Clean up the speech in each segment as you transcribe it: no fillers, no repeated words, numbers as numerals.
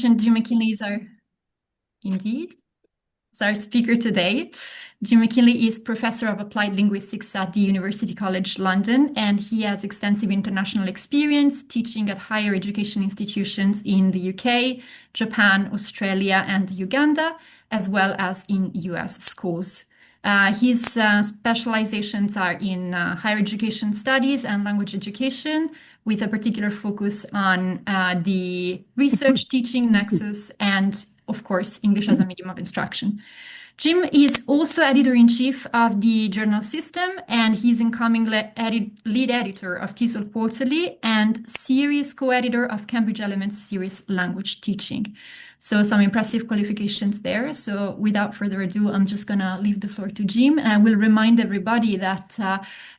mentioned, Jim McKinley is indeed, our speaker today. Jim McKinley is Professor of Applied Linguistics at the University College London, and he has extensive international experience teaching at higher education institutions in the UK, Japan, Australia, and Uganda, as well as in US schools. His specializations are in higher education studies and language education, with a particular focus on the research teaching nexus and, of course, English as a medium of instruction. Jim is also editor-in-chief of the journal System, and he's incoming lead editor of TESOL Quarterly and series co-editor of Cambridge Elements series Language Teaching. So some impressive qualifications there. So without further ado, I'm just going to leave the floor to Jim. And I will remind everybody that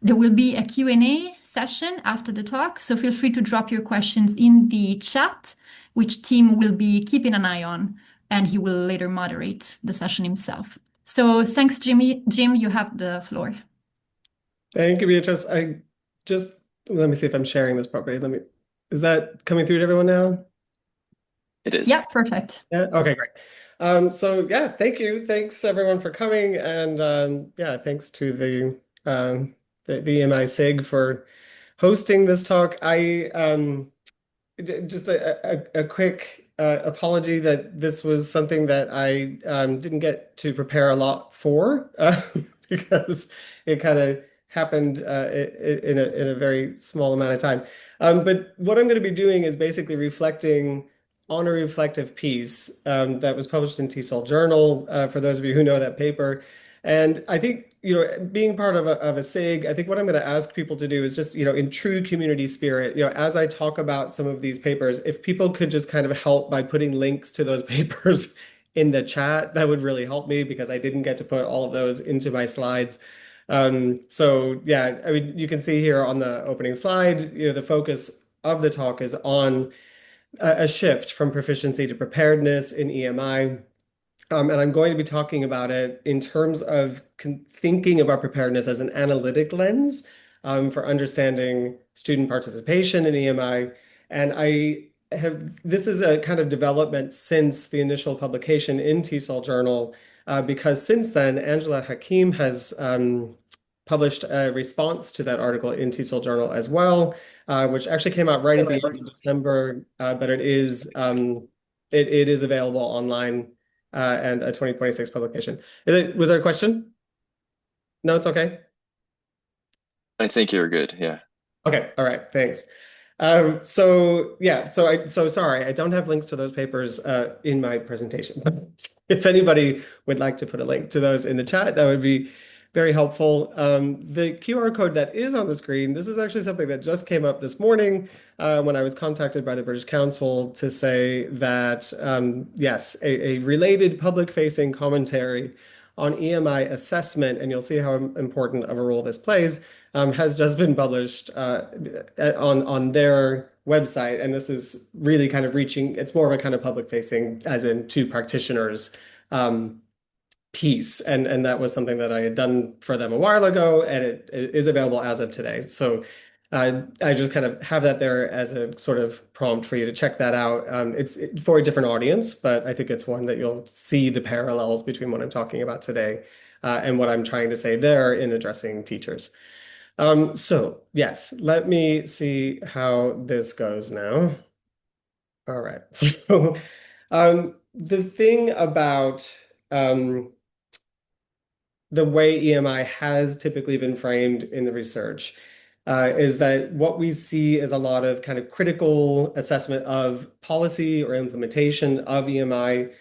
there will be a Q&A session after the talk. So feel free to drop your questions in the chat, which Tim will be keeping an eye on, and he will later moderate the session himself. So thanks, Jimmy. Jim, you have the floor. Thank you, Beatrice. Let me see if I'm sharing this properly. Is that coming through to everyone now? It is. Yeah, perfect. Yeah. Okay, great. Thank you. Thanks everyone for coming, and thanks to the EMI SIG for hosting this talk. Just a quick apology that this was something that I didn't get to prepare a lot for because it kind of happened in a very small amount of time. But what I'm going to be doing is basically reflecting on a reflective piece that was published in TESOL Journal, for those of you who know that paper. And I think, being part of a SIG, I think what I'm going to ask people to do is just, in true community spirit, as I talk about some of these papers, if people could just kind of help by putting links to those papers in the chat, that would really help me because I didn't get to put all of those into my slides. I mean, you can see here on the opening slide, the focus of the talk is on a shift from proficiency to preparedness in EMI. And I'm going to be talking about it in terms of thinking about preparedness as an analytic lens for understanding student participation in EMI. And this is a kind of development since the initial publication in TESOL Journal, because since then, Angela Hakim has published a response to that article in TESOL Journal as well, which actually came out right at the end of December, but it is available online and a 2026 publication. Was there a question? No, it's okay. I think you're good. Yeah. Okay. All right. Thanks. Sorry, I don't have links to those papers in my presentation. But if anybody would like to put a link to those in the chat, that would be very helpful. The QR code that is on the screen, this is actually something that just came up this morning when I was contacted by the British Council to say that, yes, a related public-facing commentary on EMI assessment, and you'll see how important of a role this plays, has just been published on their website. And this is really kind of it's more of a kind of public-facing, as in to practitioners, piece, and that was something that I had done for them a while ago, and it is available as of today. So I just kind of have that there as a sort of prompt for you to check that out. It's for a different audience, but I think it's one that you'll see the parallels between what I'm talking about today and what I'm trying to say there in addressing teachers. So yes, let me see how this goes now. All right. So the thing about the way EMI has typically been framed in the research is that what we see is a lot of kind of critical assessment of policy or implementation of EMI.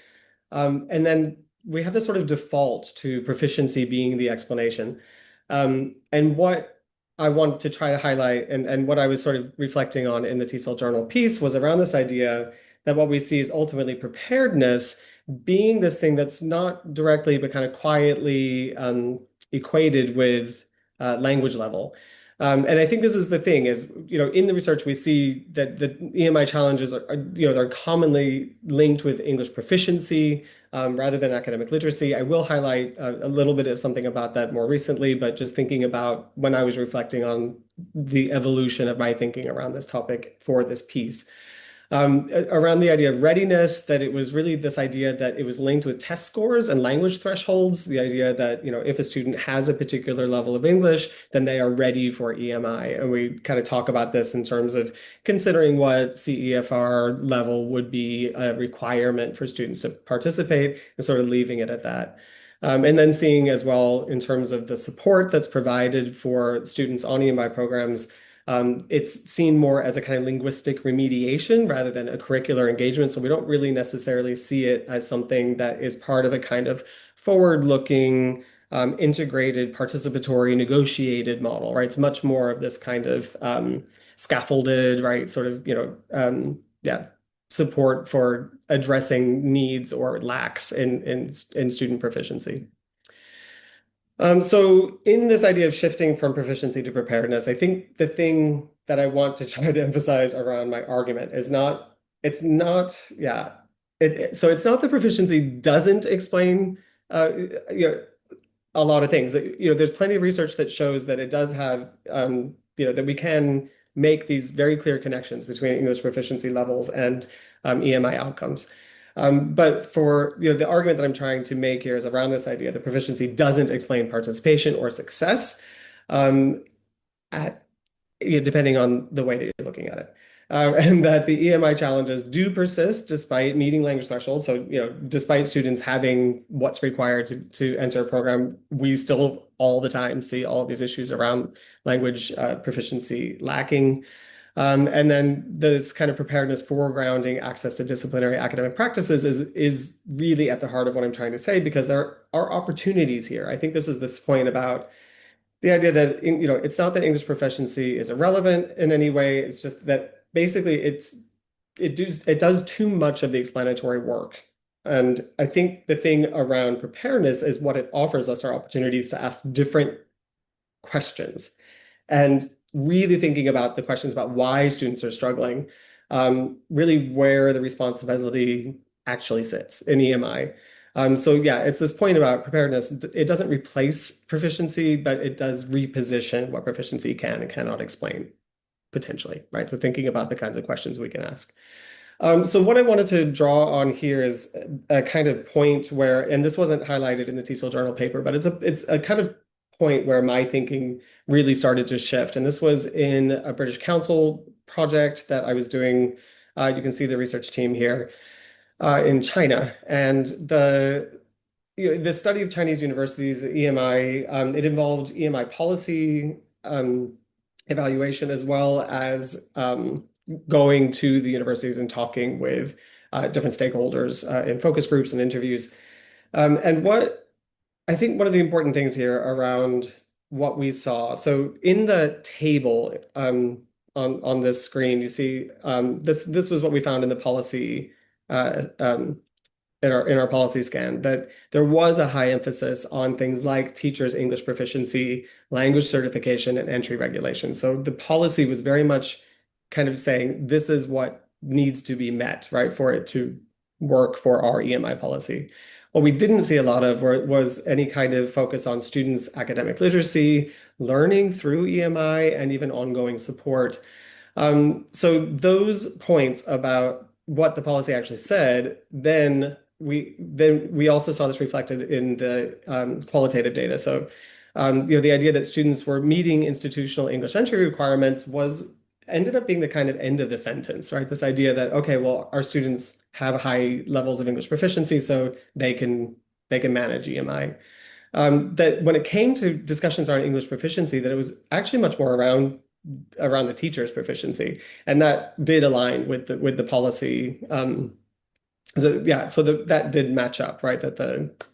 And then we have this sort of default to proficiency being the explanation. And what I want to try to highlight and what I was sort of reflecting on in the TESOL Journal piece was around this idea that what we see is ultimately preparedness being this thing that's not directly but kind of quietly equated with language level. And I think this is the thing is, in the research, we see that the EMI challenges they're commonly linked with English proficiency rather than academic literacy. I will highlight a little bit of something about that more recently, but just thinking about when I was reflecting on the evolution of my thinking around this topic for this piece. around the idea of readiness, that it was really this idea that it was linked with test scores and language thresholds, the idea that, if a student has a particular level of English, then they are ready for EMI. And we kind of talk about this in terms of considering what CEFR level would be a requirement for students to participate and sort of leaving it at that. And then seeing as well in terms of the support that's provided for students on EMI programs, it's seen more as a kind of linguistic remediation rather than a curricular engagement. So we don't really necessarily see it as something that is part of a kind of forward-looking, integrated, participatory, negotiated model, right? It's much more of this kind of scaffolded, right? Sort of, yeah, support for addressing needs or lacks in student proficiency. So in this idea of shifting from proficiency to preparedness, I think the thing that I want to try to emphasize around my argument is it's not that proficiency doesn't explain a lot of things. There's plenty of research that shows that it does have that we can make these very clear connections between English proficiency levels and EMI outcomes. But for the argument that I'm trying to make here is around this idea that proficiency doesn't explain participation or success, depending on the way that you're looking at it. And that the EMI challenges do persist despite meeting language thresholds. So, despite students having what's required to enter a program, we still all the time see all of these issues around language proficiency lacking. And then this kind of preparedness, foregrounding access to disciplinary academic practices is really at the heart of what I'm trying to say, because there are opportunities here. I think this point about the idea that it's not that English proficiency is irrelevant in any way. It's just that basically it does too much of the explanatory work. And I think the thing around preparedness is what it offers us are opportunities to ask different questions and really thinking about the questions about why students are struggling, really where the responsibility actually sits in EMI. So yeah, it's this point about preparedness. It doesn't replace proficiency, but it does reposition what proficiency can and cannot explain, potentially, right? So thinking about the kinds of questions we can ask. So what I wanted to draw on here is a kind of point where, and this wasn't highlighted in the TESOL journal paper, but it's a kind of point where my thinking really started to shift. And this was in a British Council project that I was doing. You can see the research team here in China. And the study of Chinese universities, the EMI, it involved EMI policy evaluation, as well as going to the universities and talking with different stakeholders in focus groups and interviews. And what I think one of the important things here around what we saw. So in the table on this screen, you see this was what we found in the policy in our policy scan, that there was a high emphasis on things like teachers' English proficiency, language certification, and entry regulation. So the policy was very much kind of saying this is what needs to be met, right, for it to work for our EMI policy. What we didn't see a lot of was any kind of focus on students' academic literacy, learning through EMI, and even ongoing support. So those points about what the policy actually said, then we also saw this reflected in the qualitative data. So the idea that students were meeting institutional English entry requirements ended up being the kind of end of the sentence, right? This idea that, okay, well, our students have high levels of English proficiency, so they can manage EMI. That when it came to discussions around English proficiency, that it was actually much more around the teacher's proficiency, and that did align with the policy. So that did match up, right? That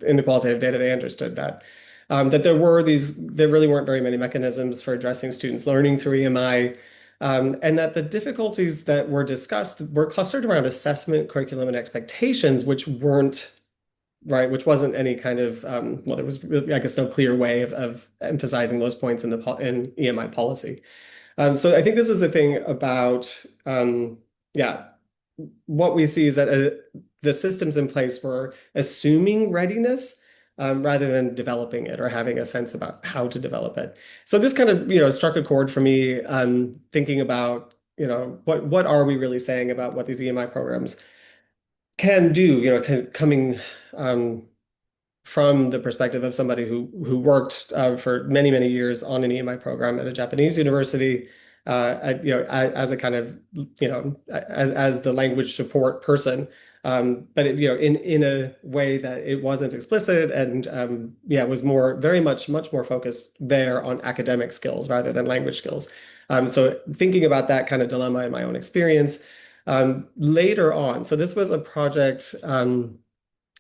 in the qualitative data they understood that there really weren't very many mechanisms for addressing students learning through EMI. And that the difficulties that were discussed were clustered around assessment, curriculum, and expectations, which wasn't any kind of, there was really, I guess, no clear way of emphasizing those points in EMI policy. So I think this is the thing about, what we see is that the systems in place were assuming readiness, rather than developing it or having a sense about how to develop it. So this kind of, struck a chord for me, thinking about what are we really saying about what these EMI programs can do, coming from the perspective of somebody who worked for many, many years on an EMI program at a Japanese university, as a kind of, as the language support person. But in a way that it wasn't explicit and yeah, was much more focused there on academic skills rather than language skills. So thinking about that kind of dilemma in my own experience, later on, so this was a project.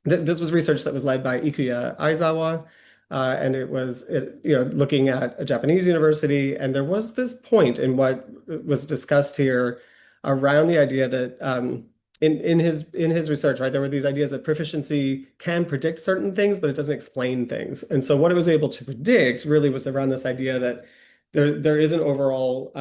This was research that was led by Ikuya Aizawa, and it was looking at a Japanese university, and there was this point in what was discussed here around the idea that in his research, right, there were these ideas that proficiency can predict certain things, but it doesn't explain things. And so what it was able to predict really was around this idea that there is an overall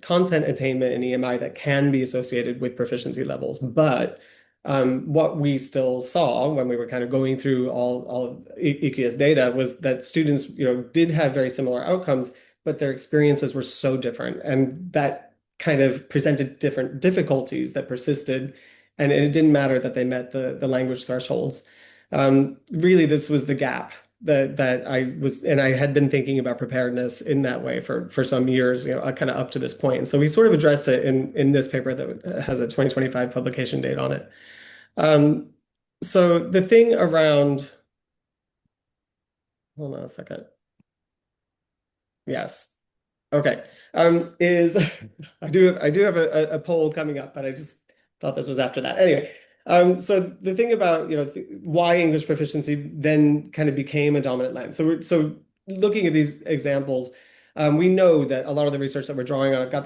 content attainment in EMI that can be associated with proficiency levels, but what we still saw when we were kind of going through all of Ikuya's data was that students, did have very similar outcomes, but their experiences were so different, and that kind of presented different difficulties that persisted, and it didn't matter that they met the language thresholds. Really, this was the gap that I was, and I had been thinking about preparedness in that way for some years, kind of up to this point. And so we sort of addressed it in this paper that has a 2025 publication date on it. So the thing around, hold on a second. Yes. Okay. Is I do have a poll coming up, but I just thought this was after that. Anyway, so the thing about, why English proficiency then kind of became a dominant lens. So looking at these examples, we know that a lot of the research that we're drawing on, I've got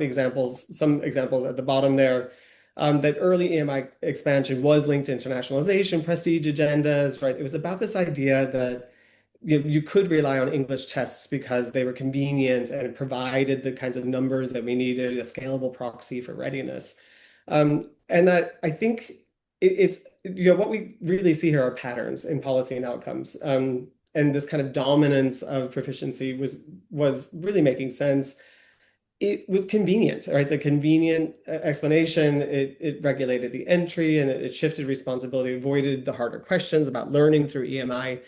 some examples at the bottom there, that early EMI expansion was linked to internationalization, prestige agendas, right? It was about this idea that you could rely on English tests because they were convenient and provided the kinds of numbers that we needed, a scalable proxy for readiness. And that I think it's, what we really see here are patterns in policy and outcomes. And this kind of dominance of proficiency was really making sense. It was convenient, right? It's a convenient explanation. It regulated the entry and it shifted responsibility, avoided the harder questions about learning through EMI.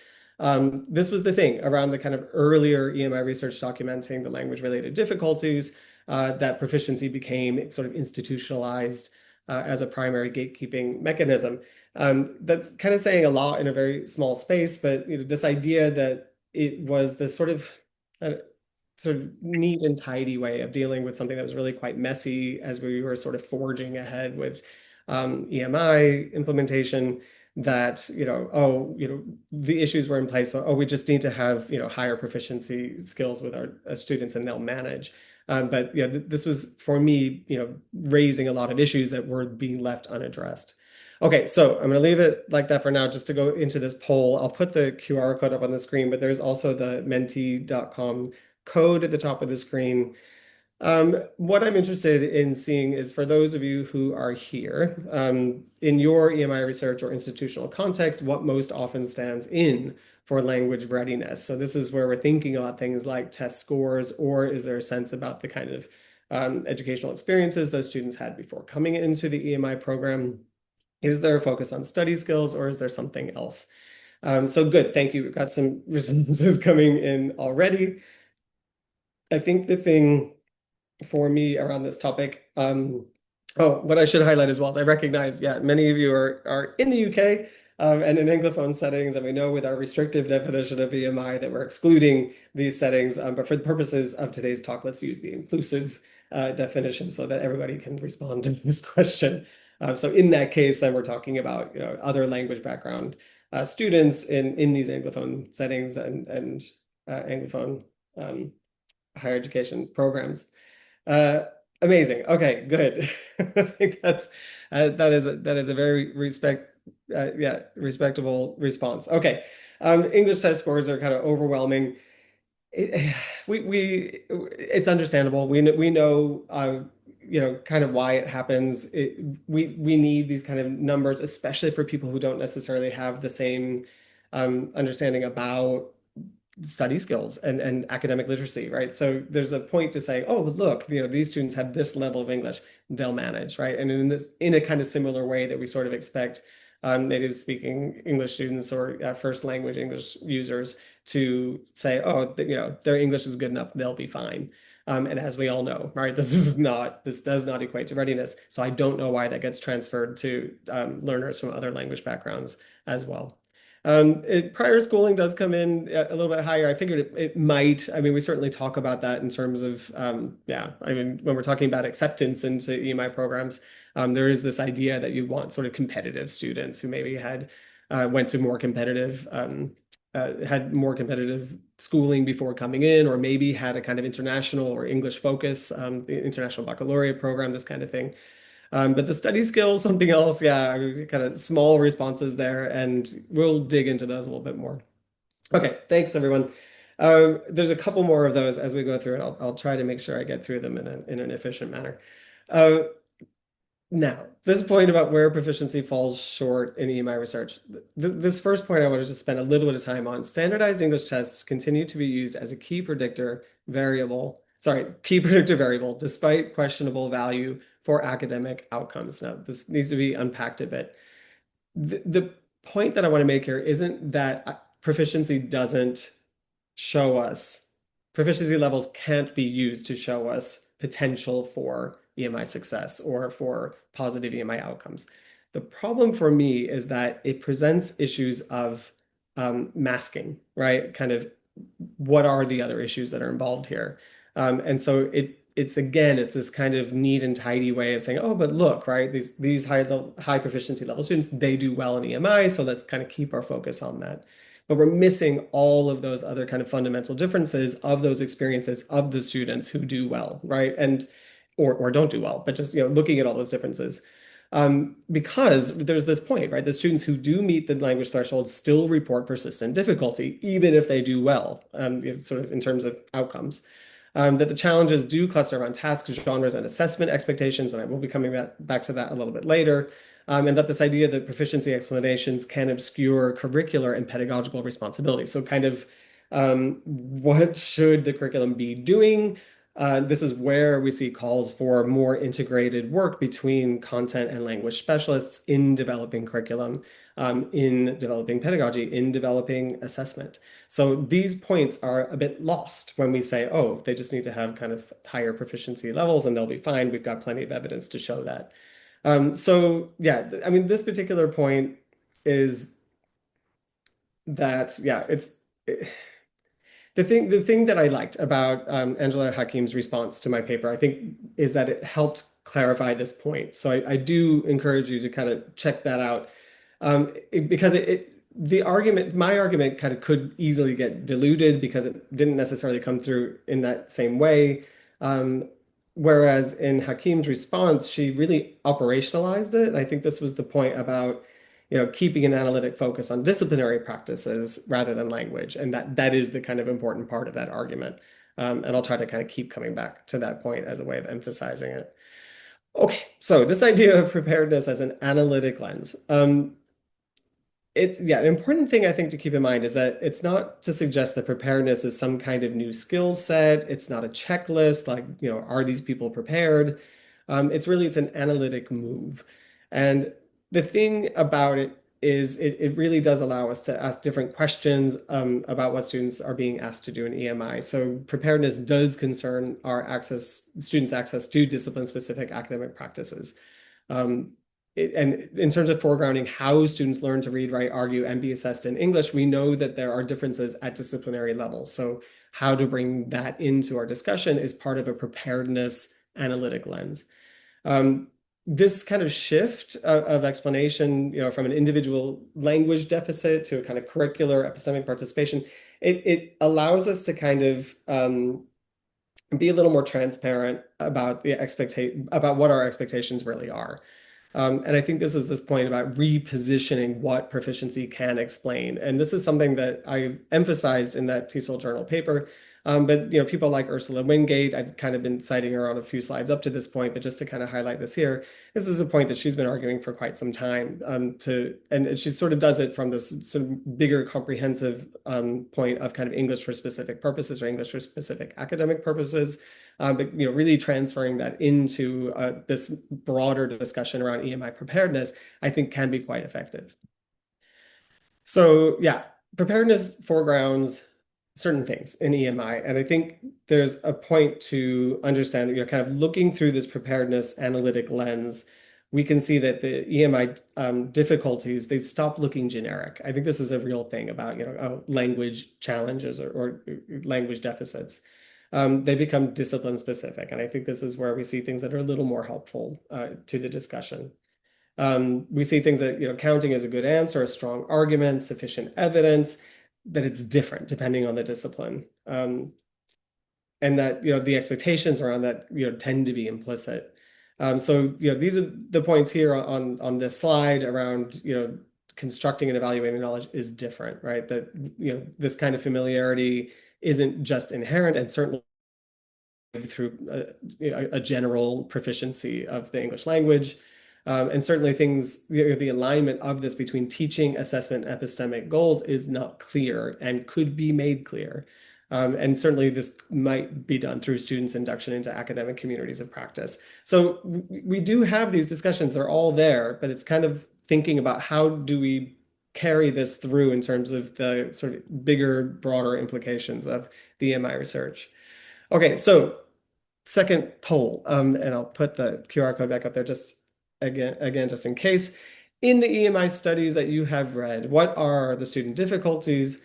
This was the thing around the kind of earlier EMI research documenting the language-related difficulties, that proficiency became sort of institutionalized as a primary gatekeeping mechanism. That's kind of saying a lot in a very small space, but this idea that it was this sort of neat and tidy way of dealing with something that was really quite messy as we were sort of forging ahead with EMI implementation, that the issues were in place, so we just need to have higher proficiency skills with our students and they'll manage. But this was for me raising a lot of issues that were being left unaddressed. Okay, so I'm going to leave it like that for now, just to go into this poll. I'll put the QR code up on the screen, but there's also the menti.com code at the top of the screen. What I'm interested in seeing is, for those of you who are here, in your EMI research or institutional context, what most often stands in for language readiness. So this is where we're thinking about things like test scores, or is there a sense about the kind of educational experiences those students had before coming into the EMI program? Is there a focus on study skills, or is there something else? So good, thank you. We've got some responses coming in already. I think the thing for me around this topic, what I should highlight as well is I recognize, many of you are in the UK and in Anglophone settings, and we know with our restrictive definition of EMI that we're excluding these settings, but for the purposes of today's talk, let's use the inclusive definition so that everybody can respond to this question. So in that case, then we're talking about other language background students in these Anglophone settings and Anglophone higher education programs. Amazing. Okay, good. I think that is a very respectable response. Okay, English test scores are kind of overwhelming. It's understandable. We know kind of why it happens. We need these kind of numbers, especially for people who don't necessarily have the same understanding about study skills and academic literacy, right? So there's a point to say, oh, look, these students have this level of English, they'll manage, right? And in a kind of similar way that we sort of expect native speaking English students or first language English users to say, oh, their English is good enough, they'll be fine. And as we all know, right, this does not equate to readiness. So I don't know why that gets transferred to learners from other language backgrounds as well. Prior schooling does come in a little bit higher. I figured it might. I mean, we certainly talk about that in terms of, yeah, I mean, when we're talking about acceptance into EMI programs, there is this idea that you want sort of competitive students who maybe went to more competitive, had more competitive schooling before coming in, or maybe had a kind of international or English focus, the International Baccalaureate program, this kind of thing. But the study skills, something else, yeah, kind of small responses there, and we'll dig into those a little bit more. Okay, thanks everyone. There's a couple more of those as we go through it. I'll try to make sure I get through them in an efficient manner. Now, this point about where proficiency falls short in EMI research. This first point I wanted to spend a little bit of time on. Standardized English tests continue to be used as a key predictor variable despite questionable value for academic outcomes. Now, this needs to be unpacked a bit. The point that I want to make here isn't that proficiency doesn't show us, proficiency levels can't be used to show us potential for EMI success or for positive EMI outcomes. The problem for me is that it presents issues of masking, right? Kind of what are the other issues that are involved here? And so it's this kind of neat and tidy way of saying, oh, but look, right, these high proficiency level students, they do well in EMI, so let's kind of keep our focus on that. But we're missing all of those other kind of fundamental differences of those experiences of the students who do well, right? And or don't do well, but just looking at all those differences. Because there's this point, right? The students who do meet the language threshold still report persistent difficulty, even if they do well, sort of in terms of outcomes. That the challenges do cluster around tasks, genres, and assessment expectations, and I will be coming back to that a little bit later. And that this idea that proficiency explanations can obscure curricular and pedagogical responsibility. So kind of what should the curriculum be doing? This is where we see calls for more integrated work between content and language specialists in developing curriculum, in developing pedagogy, in developing assessment. So these points are a bit lost when we say, oh, they just need to have kind of higher proficiency levels and they'll be fine. We've got plenty of evidence to show that. So yeah, I mean, this particular point is that, yeah, the thing that I liked about Angela Hakim's response to my paper, I think, is that it helped clarify this point. So I do encourage you to kind of check that out, because my argument kind of could easily get diluted because it didn't necessarily come through in that same way. Whereas in Hakim's response, she really operationalized it. And I think this was the point about keeping an analytic focus on disciplinary practices rather than language. And that is the kind of important part of that argument. And I'll try to kind of keep coming back to that point as a way of emphasizing it. Okay, so this idea of preparedness as an analytic lens. An important thing I think to keep in mind is that it's not to suggest that preparedness is some kind of new skill set. It's not a checklist like, are these people prepared? It's an analytic move. And the thing about it is it really does allow us to ask different questions about what students are being asked to do in EMI. So preparedness does concern students' access to discipline-specific academic practices. And in terms of foregrounding how students learn to read, write, argue, and be assessed in English, we know that there are differences at disciplinary levels. So how to bring that into our discussion is part of a preparedness analytic lens. This kind of shift of explanation, from an individual language deficit to a kind of curricular epistemic participation, it allows us to kind of be a little more transparent about about what our expectations really are. And I think this is this point about repositioning what proficiency can explain. And this is something that I emphasized in that TESOL journal paper. But people like Ursula Wingate, I've kind of been citing her on a few slides up to this point, but just to kind of highlight this here, this is a point that she's been arguing for quite some time. And she sort of does it from this sort of bigger comprehensive point of kind of English for specific purposes or English for specific academic purposes. But really transferring that into this broader discussion around EMI preparedness, I think can be quite effective. So yeah, preparedness foregrounds certain things in EMI, and I think there's a point to understand that kind of looking through this preparedness analytic lens, we can see that the EMI difficulties, they stop looking generic. I think this is a real thing about language challenges or language deficits. They become discipline specific, and I think this is where we see things that are a little more helpful to the discussion. We see things that, counting is a good answer, a strong argument, sufficient evidence, that it's different depending on the discipline. And that, the expectations around that, tend to be implicit. So, these are the points here on this slide around, constructing and evaluating knowledge is different, right? That, this kind of familiarity isn't just inherent and certainly through a general proficiency of the English language. And certainly things, the alignment of this between teaching, assessment, and epistemic goals is not clear and could be made clear. And certainly this might be done through students' induction into academic communities of practice. So we do have these discussions, they're all there, but it's kind of thinking about how do we carry this through in terms of the sort of bigger, broader implications of the EMI research. Okay, so second poll, and I'll put the QR code back up there just again, just in case. In the EMI studies that you have read, what are the student difficulties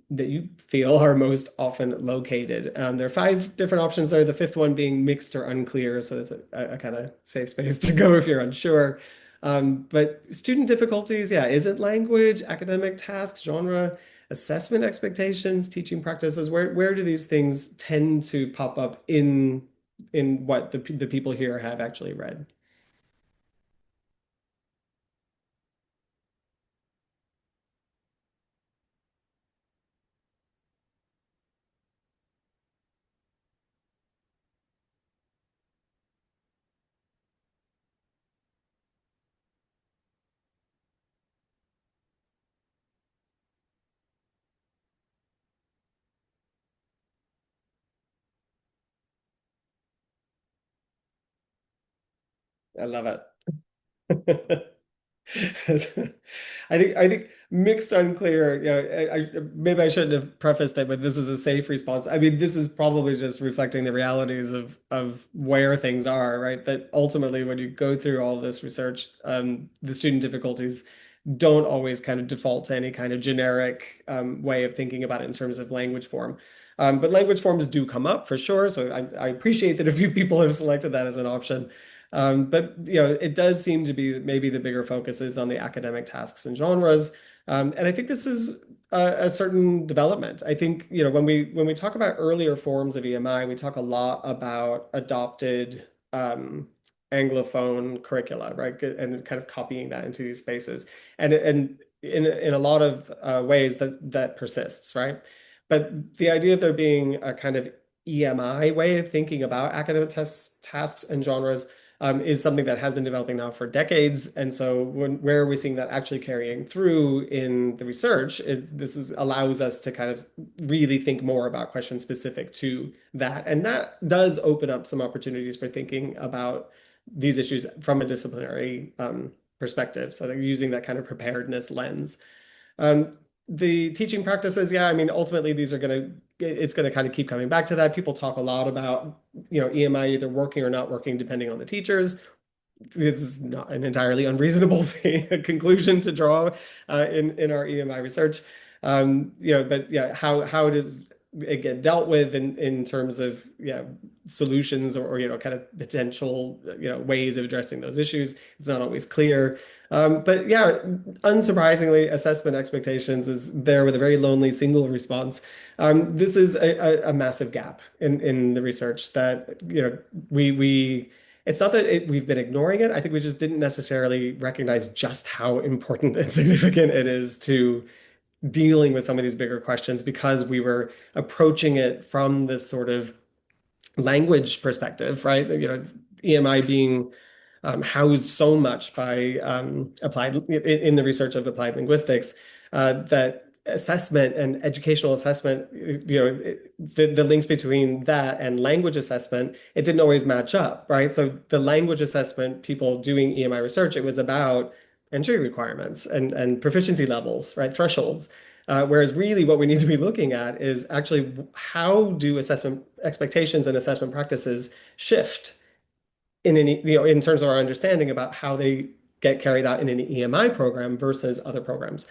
that you feel are most often located? There are 5 different options there, the 5th one being mixed or unclear, so there's a kind of safe space to go if you're unsure. But student difficulties, yeah, is it language, academic tasks, genre, assessment expectations, teaching practices? Where do these things tend to pop up in what the people here have actually read? I love it. I think mixed unclear, maybe I shouldn't have prefaced it, but this is a safe response. I mean, this is probably just reflecting the realities of where things are, right? That ultimately, when you go through all this research, the student difficulties don't always kind of default to any kind of generic way of thinking about it in terms of language form. But language forms do come up for sure. So I appreciate that a few people have selected that as an option. But it does seem to be maybe the bigger focus is on the academic tasks and genres. And I think this is a certain development. I think when we talk about earlier forms of EMI, we talk a lot about adopted Anglophone curricula, right? And kind of copying that into these spaces. And in a lot of ways that persists, right? But the idea of there being a kind of EMI way of thinking about academic tasks and genres is something that has been developing now for decades. And so where are we seeing that actually carrying through in the research? This allows us to kind of really think more about questions specific to that. And that does open up some opportunities for thinking about these issues from a disciplinary perspective. So they're using that kind of preparedness lens. The teaching practices, yeah, I mean, ultimately these are it's going to kind of keep coming back to that. People talk a lot about, EMI either working or not working depending on the teachers. This is not an entirely unreasonable conclusion to draw in our EMI research. But yeah, how does it get dealt with in terms of solutions or kind of potential ways of addressing those issues? It's not always clear. But yeah, unsurprisingly, assessment expectations is there with a very lonely single response. This is a massive gap in the research that we it's not that we've been ignoring it. I think we just didn't necessarily recognize just how important and significant it is to dealing with some of these bigger questions because we were approaching it from this sort of language perspective, right? EMI being housed so much by applied in the research of applied linguistics that assessment and educational assessment, the links between that and language assessment, it didn't always match up, right? So the language assessment, people doing EMI research, it was about entry requirements and proficiency levels, right? Thresholds. Whereas really what we need to be looking at is actually how do assessment expectations and assessment practices shift in terms of our understanding about how they get carried out in an EMI program versus other programs.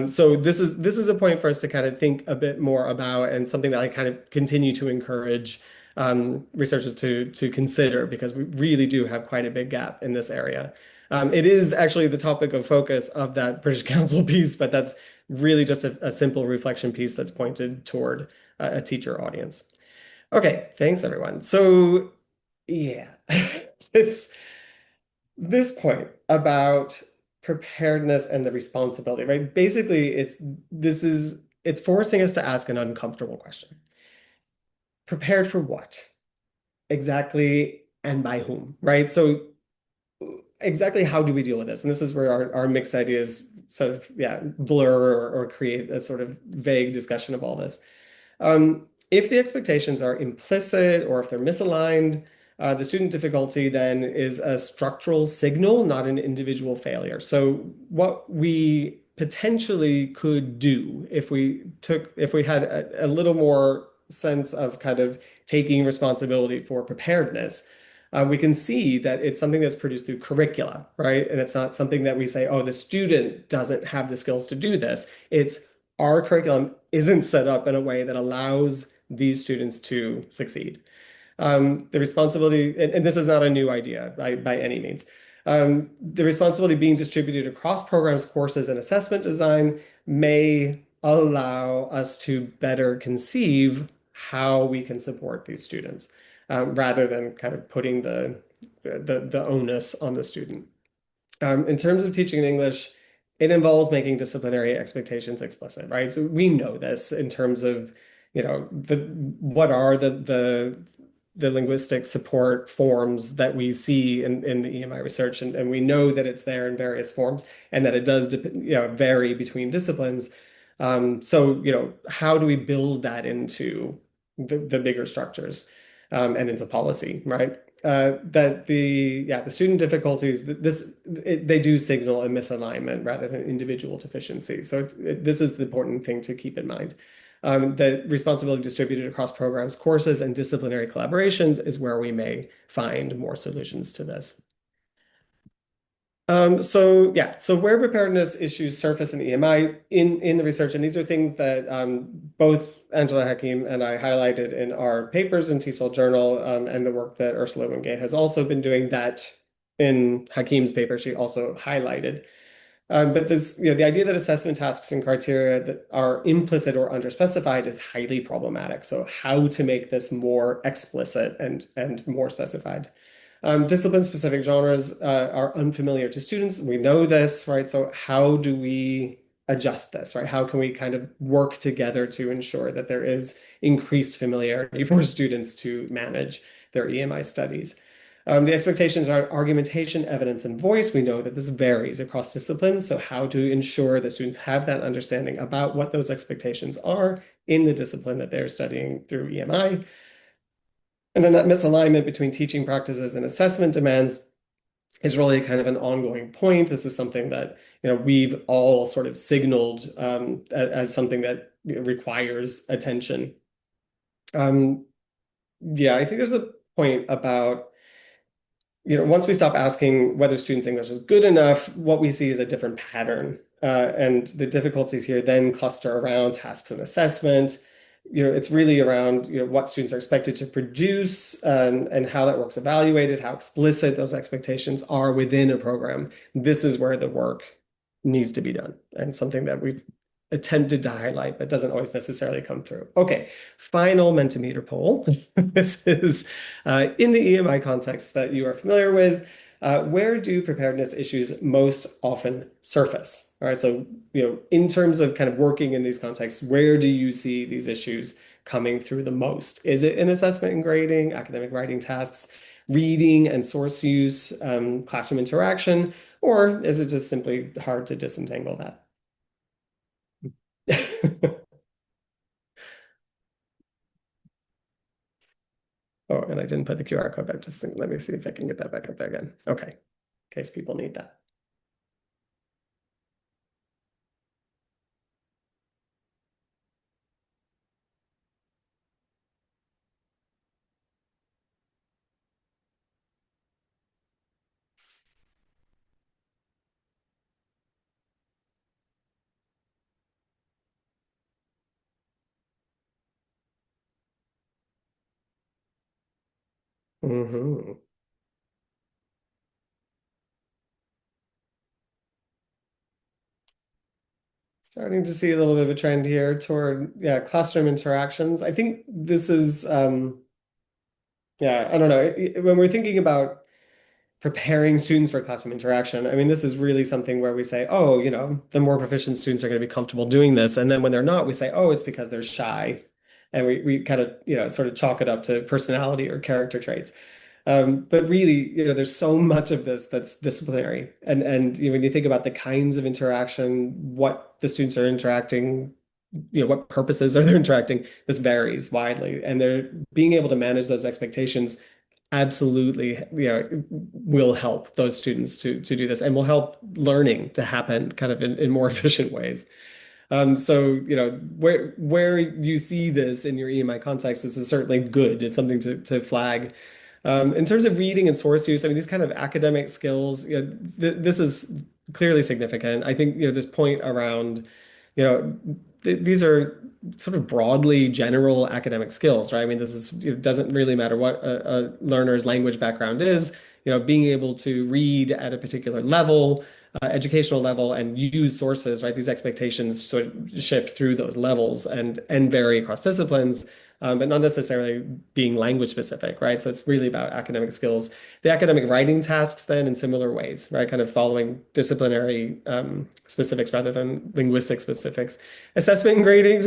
So this is a point for us to kind of think a bit more about, and something that I kind of continue to encourage researchers to consider, because we really do have quite a big gap in this area. It is actually the topic of focus of that British Council piece, but that's really just a simple reflection piece that's pointed toward a teacher audience. Okay, thanks everyone. So yeah, it's this point about preparedness and the responsibility, right? Basically, it's forcing us to ask an uncomfortable question. Prepared for what? Exactly, and by whom, right? So exactly how do we deal with this? And this is where our mixed ideas sort of, blur or create a sort of vague discussion of all this. If the expectations are implicit or if they're misaligned, the student difficulty then is a structural signal, not an individual failure. So what we potentially could do if we had a little more sense of kind of taking responsibility for preparedness, we can see that it's something that's produced through curricula, right? And it's not something that we say, oh, the student doesn't have the skills to do this. It's our curriculum isn't set up in a way that allows these students to succeed. The responsibility, and this is not a new idea by any means, the responsibility being distributed across programs, courses, and assessment design may allow us to better conceive how we can support these students, rather than kind of putting the onus on the student. In terms of teaching in English, it involves making disciplinary expectations explicit, right? So we know this in terms of, what are the linguistic support forms that we see in the EMI research, and we know that it's there in various forms, and that it does vary between disciplines. So how do we build that into the bigger structures and into policy, right? That the student difficulties, they do signal a misalignment rather than individual deficiency. So this is the important thing to keep in mind. That responsibility distributed across programs, courses, and disciplinary collaborations is where we may find more solutions to this. So where preparedness issues surface in EMI in the research, and these are things that both Angela Hakim and I highlighted in our papers in TESOL Journal, and the work that Ursula Wingate has also been doing that in Hakim's paper, she also highlighted. But this, the idea that assessment tasks and criteria that are implicit or underspecified is highly problematic. So how to make this more explicit and more specified. Discipline-specific genres are unfamiliar to students. We know this, right? So how do we adjust this, right? How can we kind of work together to ensure that there is increased familiarity for students to manage their EMI studies? The expectations are argumentation, evidence, and voice. We know that this varies across disciplines. So how to ensure that students have that understanding about what those expectations are in the discipline that they're studying through EMI. And then that misalignment between teaching practices and assessment demands is really kind of an ongoing point. This is something that we've all sort of signaled as something that requires attention. I think there's a point about once we stop asking whether students' English is good enough, what we see is a different pattern. And the difficulties here then cluster around tasks and assessment. It's really around what students are expected to produce, and how that work's evaluated, how explicit those expectations are within a program. This is where the work needs to be done, and something that we've attempted to highlight, but doesn't always necessarily come through. Okay, final Mentimeter poll. This is in the EMI context that you are familiar with. Where do preparedness issues most often surface? All right, so in terms of kind of working in these contexts, where do you see these issues coming through the most? Is it in assessment and grading, academic writing tasks, reading and source use, classroom interaction, or is it just simply hard to disentangle that? Oh, and I didn't put the QR code back. Just let me see if I can get that back up there again. Okay, in case people need that. Hmm. Starting to see a little bit of a trend here toward, yeah, classroom interactions. I think this is, yeah, I don't know. When we're thinking about preparing students for classroom interaction, I mean, this is really something where we say, oh, the more proficient students are going to be comfortable doing this. And then when they're not, we say, oh, it's because they're shy. And we kind of, sort of chalk it up to personality or character traits. But really, there's so much of this that's disciplinary. And when you think about the kinds of interaction, what the students are interacting, what purposes are they interacting, this varies widely. And they're being able to manage those expectations absolutely, will help those students to do this and will help learning to happen kind of in more efficient ways. So, where you see this in your EMI context, this is certainly good. It's something to flag. In terms of reading and source use, I mean, these kind of academic skills, this is clearly significant. I think, this point around, these are sort of broadly general academic skills, right? I mean, this is, it doesn't really matter what a learner's language background is, being able to read at a particular level, educational level, and use sources, right? These expectations sort of shift through those levels and vary across disciplines, but not necessarily being language specific, right? So it's really about academic skills. The academic writing tasks then in similar ways, right? Kind of following disciplinary specifics rather than linguistic specifics. Assessment and grading,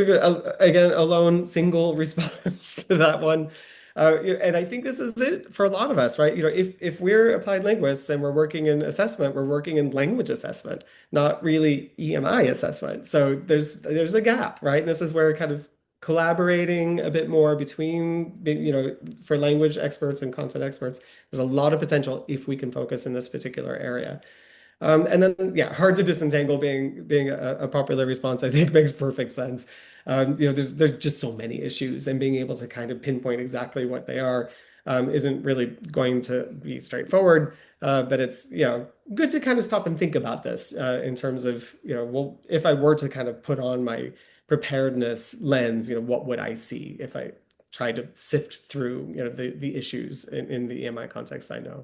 again, a lone single response to that one. And I think this is it for a lot of us, right? If we're applied linguists and we're working in assessment, we're working in language assessment, not really EMI assessment. So there's a gap, right? And this is where kind of collaborating a bit more between, for language experts and content experts, there's a lot of potential if we can focus in this particular area. And then, yeah, hard to disentangle being a popular response, I think makes perfect sense. There's just so many issues, and being able to kind of pinpoint exactly what they are isn't really going to be straightforward. But it's good to kind of stop and think about this in terms of well, if I were to kind of put on my preparedness lens, what would I see if I tried to sift through the issues in the EMI context I know.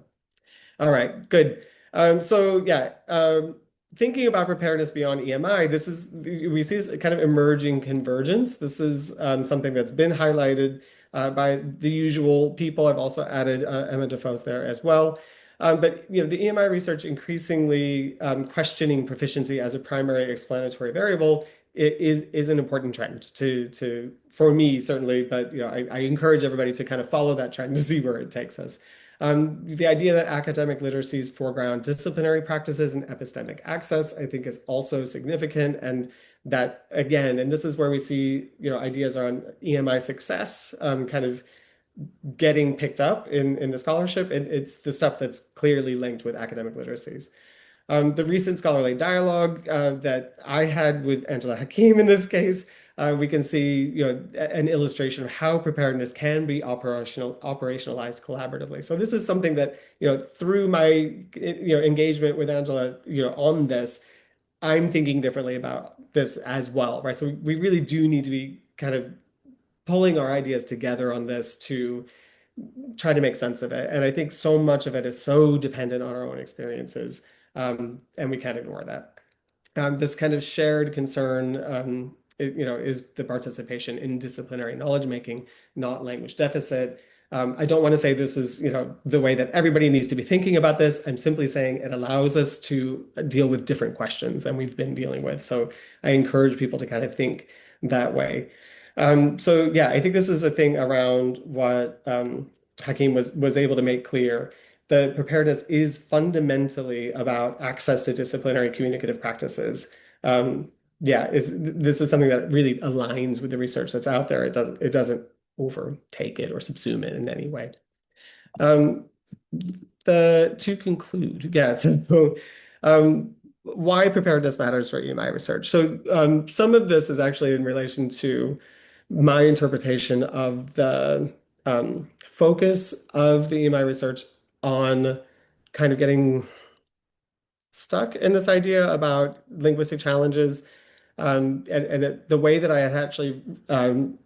All right, good. So yeah, thinking about preparedness beyond EMI, we see this kind of emerging convergence. This is something that's been highlighted by the usual people. I've also added Emma Defoe's there as well. But the EMI research increasingly questioning proficiency as a primary explanatory variable is an important trend for me certainly. But I encourage everybody to kind of follow that trend to see where it takes us. The idea that academic literacies foreground disciplinary practices and epistemic access, I think, is also significant. And that, again, and this is where we see, ideas around EMI success kind of getting picked up in the scholarship. And it's the stuff that's clearly linked with academic literacies. The recent scholarly dialogue that I had with Angela Hakim in this case, we can see an illustration of how preparedness can be operationalized collaboratively. So this is something that through my engagement with Angela on this, I'm thinking differently about this as well, right? So we really do need to be kind of pulling our ideas together on this to try to make sense of it. And I think so much of it is so dependent on our own experiences, and we can't ignore that. This kind of shared concern, is the participation in disciplinary knowledge making, not language deficit. I don't want to say this is, the way that everybody needs to be thinking about this. I'm simply saying it allows us to deal with different questions than we've been dealing with. So I encourage people to kind of think that way. So yeah, I think this is a thing around what Hakeem was able to make clear. The preparedness is fundamentally about access to disciplinary communicative practices. This is something that really aligns with the research that's out there. It doesn't overtake it or subsume it in any way. To conclude, why preparedness matters for EMI research. So some of this is actually in relation to my interpretation of the focus of the EMI research on kind of getting stuck in this idea about linguistic challenges. The way that I had actually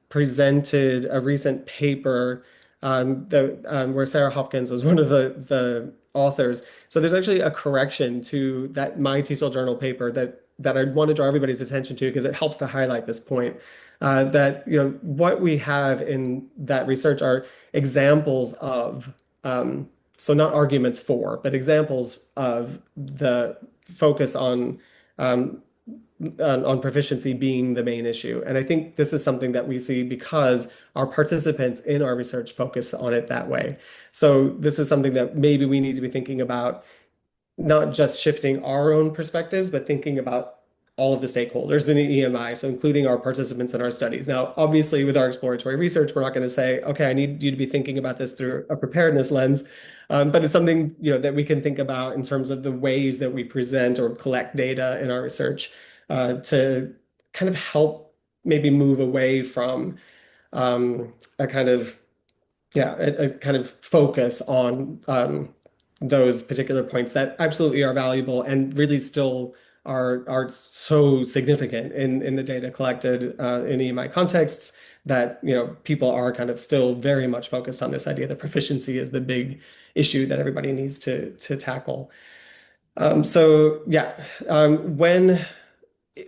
presented a recent paper where Sarah Hopkins was one of the authors. So there's actually a correction to that my TESOL journal paper that I want to draw everybody's attention to because it helps to highlight this point. That what we have in that research are examples of so not arguments for, but examples of the focus on proficiency being the main issue. And I think this is something that we see because our participants in our research focus on it that way. So this is something that maybe we need to be thinking about, not just shifting our own perspectives, but thinking about all of the stakeholders in the EMI, so including our participants in our studies. Now, obviously, with our exploratory research, we're not going to say, okay, I need you to be thinking about this through a preparedness lens, but it's something that we can think about in terms of the ways that we present or collect data in our research to kind of help maybe move away from a kind of focus on those particular points that absolutely are valuable and really still are so significant in the data collected in EMI contexts that people are kind of still very much focused on this idea that proficiency is the big issue that everybody needs to tackle.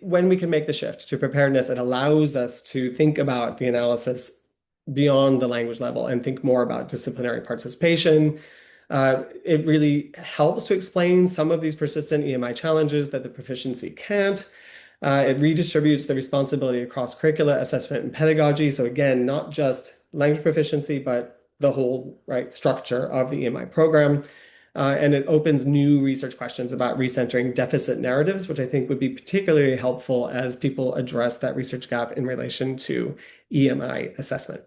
When we can make the shift to preparedness, it allows us to think about the analysis beyond the language level and think more about disciplinary participation. It really helps to explain some of these persistent EMI challenges that the proficiency can't. It redistributes the responsibility across curricula, assessment, and pedagogy. So again, not just language proficiency, but the whole structure of the EMI program. And it opens new research questions about recentering deficit narratives, which I think would be particularly helpful as people address that research gap in relation to EMI assessment.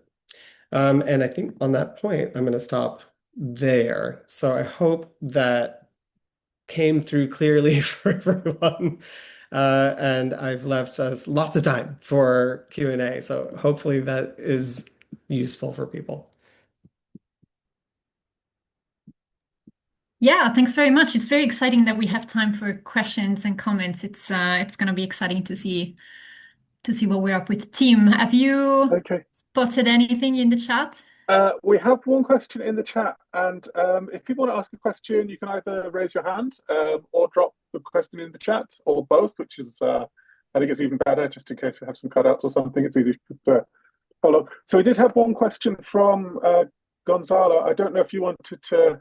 And I think on that point, I'm going to stop there. So I hope that came through clearly for everyone. And I've left us lots of time for Q&A. So hopefully that is useful for people. Yeah, thanks very much. It's very exciting that we have time for questions and comments. It's going to be exciting to see what we're up with. Tim, have you spotted anything in the chat? We have one question in the chat, and if people want to ask a question, you can either raise your hand or drop the question in the chat, or both, which is I think it's even better, just in case we have some cutouts or something. It's easy to follow. So we did have one question from Gonzalo. I don't know if you wanted to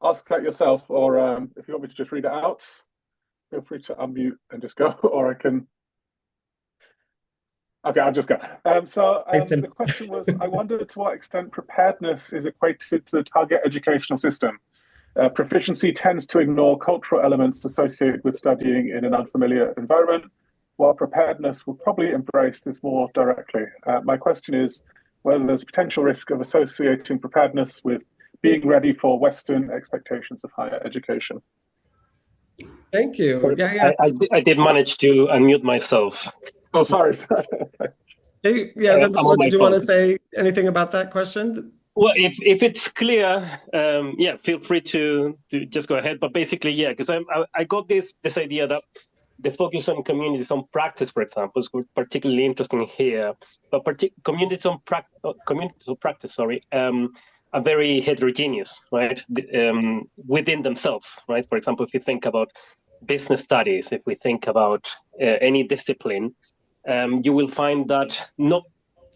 ask that yourself, or if you want me to just read it out, feel free to unmute and just go, or I can. Okay, I'll just go. The question was, I wondered to what extent preparedness is equated to the target educational system. Proficiency tends to ignore cultural elements associated with studying in an unfamiliar environment, while preparedness will probably embrace this more directly. My question is whether there's potential risk of associating preparedness with being ready for Western expectations of higher education. Thank you. I did manage to unmute myself. Oh, sorry. Hey, do you want to say anything about that question? Well, if it's clear, feel free to just go ahead. But basically, because I got this idea that the focus on communities on practice, for example, is particularly interesting here. But communities of practice, are very heterogeneous, right? Within themselves, right? For example, if you think about business studies, if we think about any discipline, you will find that not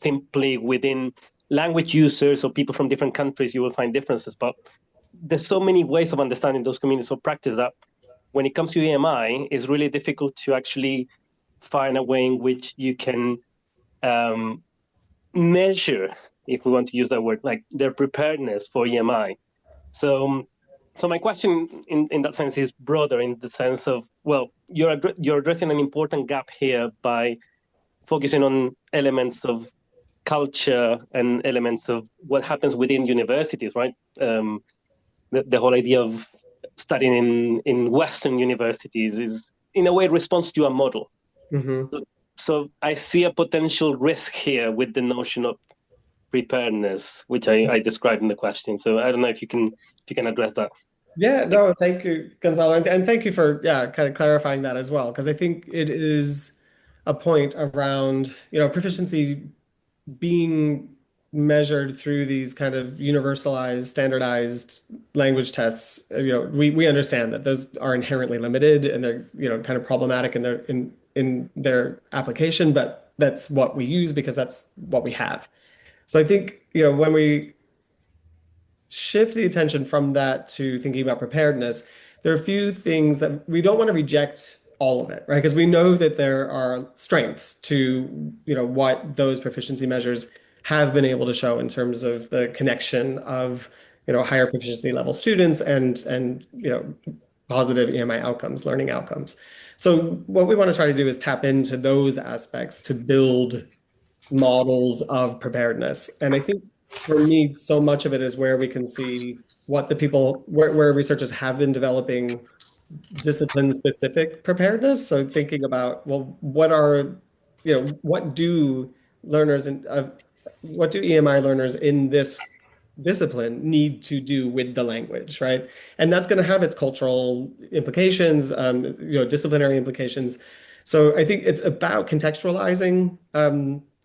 simply within language users or people from different countries, you will find differences. But there's so many ways of understanding those communities of practice that when it comes to EMI, it's really difficult to actually find a way in which you can measure, if we want to use that word, like their preparedness for EMI. So my question in that sense is broader, in the sense of, well, you're addressing an important gap here by focusing on elements of culture and elements of what happens within universities, right? The whole idea of studying in Western universities is, in a way, responds to a model. Mm-hmm. So I see a potential risk here with the notion of preparedness, which I described in the question. So I don't know if you can address that. Yeah, no, thank you, Gonzalo, and thank you for kind of clarifying that as well, because I think it is a point around, proficiency being measured through these kind of universalized, standardized language tests. We understand that those are inherently limited and they're, kind of problematic in their application, but that's what we use because that's what we have. So I think, when we shift the attention from that to thinking about preparedness, there are a few things that we don't want to reject all of it, right? Because we know that there are strengths to, what those proficiency measures have been able to show in terms of the connection of, higher proficiency level students and positive EMI outcomes, learning outcomes. So what we want to try to do is tap into those aspects to build models of preparedness. And I think for me, so much of it is where we can see what the people, where researchers have been developing discipline-specific preparedness. So thinking about, well, what do learners and what do EMI learners in this discipline need to do with the language, right? And that's going to have its cultural implications, disciplinary implications. So I think it's about contextualizing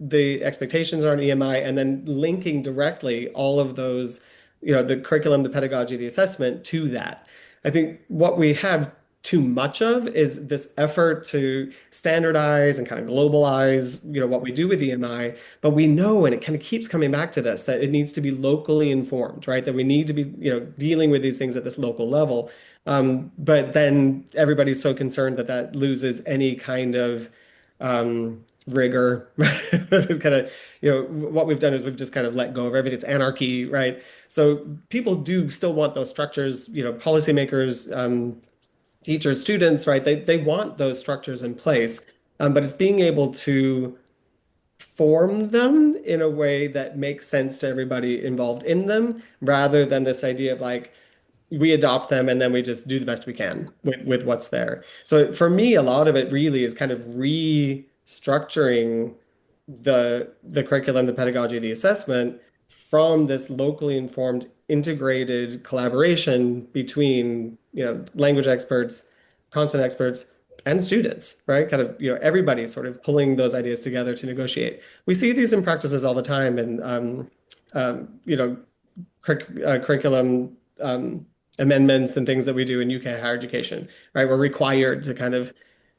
the expectations on EMI and then linking directly all of those, the curriculum, the pedagogy, the assessment to that. I think what we have too much of is this effort to standardize and kind of globalize, what we do with EMI, but we know, and it kind of keeps coming back to this, that it needs to be locally informed, right? That we need to be, dealing with these things at this local level. But then everybody's so concerned that that loses any kind of rigor. It's kind of, what we've done is we've just kind of let go of everything. It's anarchy, right? So people do still want those structures, policymakers, teachers, students, right? They want those structures in place, but it's being able to form them in a way that makes sense to everybody involved in them, rather than this idea of like, we adopt them and then we just do the best we can with what's there. So for me, a lot of it really is kind of restructuring the curriculum, the pedagogy, the assessment from this locally informed, integrated collaboration between, language experts, content experts, and students, right? Kind of, everybody sort of pulling those ideas together to negotiate. We see these in practices all the time, and curriculum amendments and things that we do in UK higher education, right? We're required to kind of,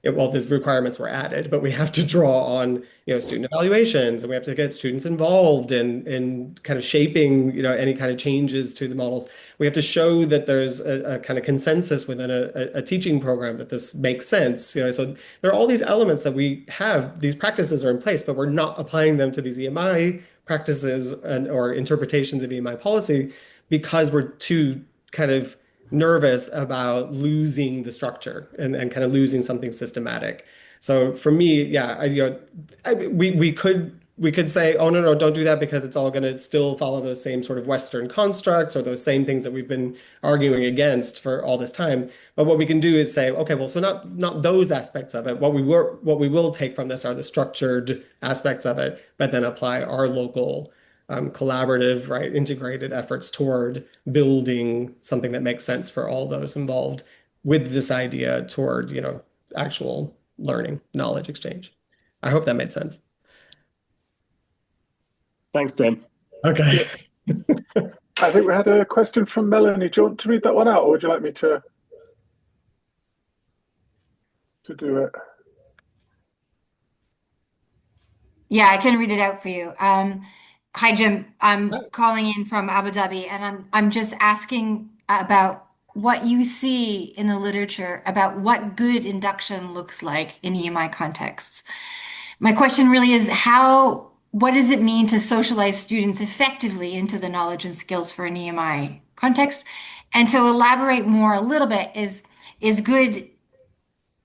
well, these requirements were added, but we have to draw on, student evaluations, and we have to get students involved in kind of shaping, any kind of changes to the models. We have to show that there's a kind of consensus within a teaching program that this makes sense. So there are all these elements that we have, these practices are in place, but we're not applying them to these EMI practices or interpretations of EMI policy because we're too kind of nervous about losing the structure and kind of losing something systematic. So for me, we could say, oh, no, don't do that because it's all going to still follow those same sort of Western constructs or those same things that we've been arguing against for all this time. But what we can do is say, okay, well, so not those aspects of it. What we will take from this are the structured aspects of it, but then apply our local collaborative, right, integrated efforts toward building something that makes sense for all those involved with this idea toward, actual learning, knowledge exchange. I hope that made sense. Thanks, Tim. Okay. I think we had a question from Melanie. Do you want to read that one out, or would you like me to do it? Yeah, I can read it out for you. Hi, Jim. I'm calling in from Abu Dhabi, and I'm just asking about what you see in the literature about what good induction looks like in EMI contexts. My question really is what does it mean to socialize students effectively into the knowledge and skills for an EMI context? And to elaborate more a little bit is good,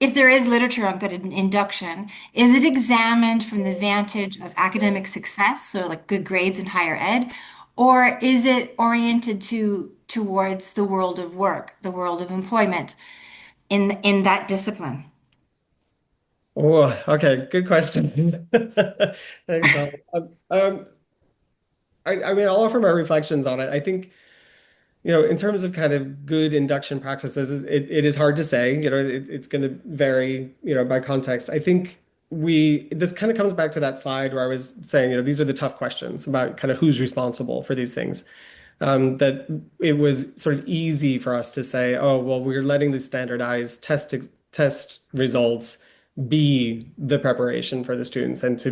if there is literature on good induction, is it examined from the vantage of academic success, so like good grades in higher ed, or is it oriented towards the world of work, the world of employment in that discipline? Oh, okay, good question. Thanks, Tom. I mean, I'll offer my reflections on it. I think, in terms of kind of good induction practices, it is hard to say. It's going to vary, by context. I think this kind of comes back to that slide where I was saying, these are the tough questions about kind of who's responsible for these things. That it was sort of easy for us to say, oh, well, we're letting the standardized test results be the preparation for the students, and to,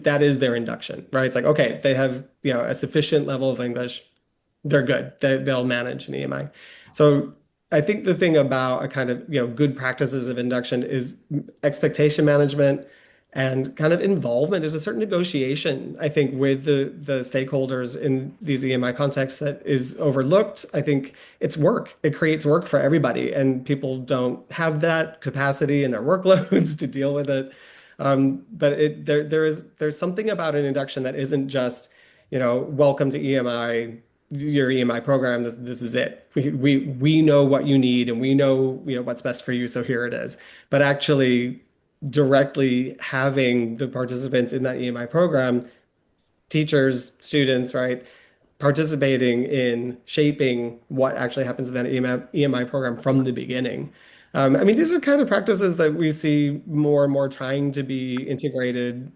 that is their induction, right? It's like, okay, they have, a sufficient level of English, they're good. They'll manage an EMI. So I think the thing about a kind of, good practices of induction is expectation management and kind of involvement. There's a certain negotiation, I think, with the stakeholders in these EMI contexts that is overlooked. I think it's work. It creates work for everybody, and people don't have that capacity in their workloads to deal with it. But there's something about an induction that isn't just, welcome to EMI, your EMI program. This is it. We know what you need, and we know, what's best for you. So here it is. But actually directly having the participants in that EMI program, teachers, students, right, participating in shaping what actually happens in that EMI program from the beginning. I mean, these are kind of practices that we see more and more trying to be integrated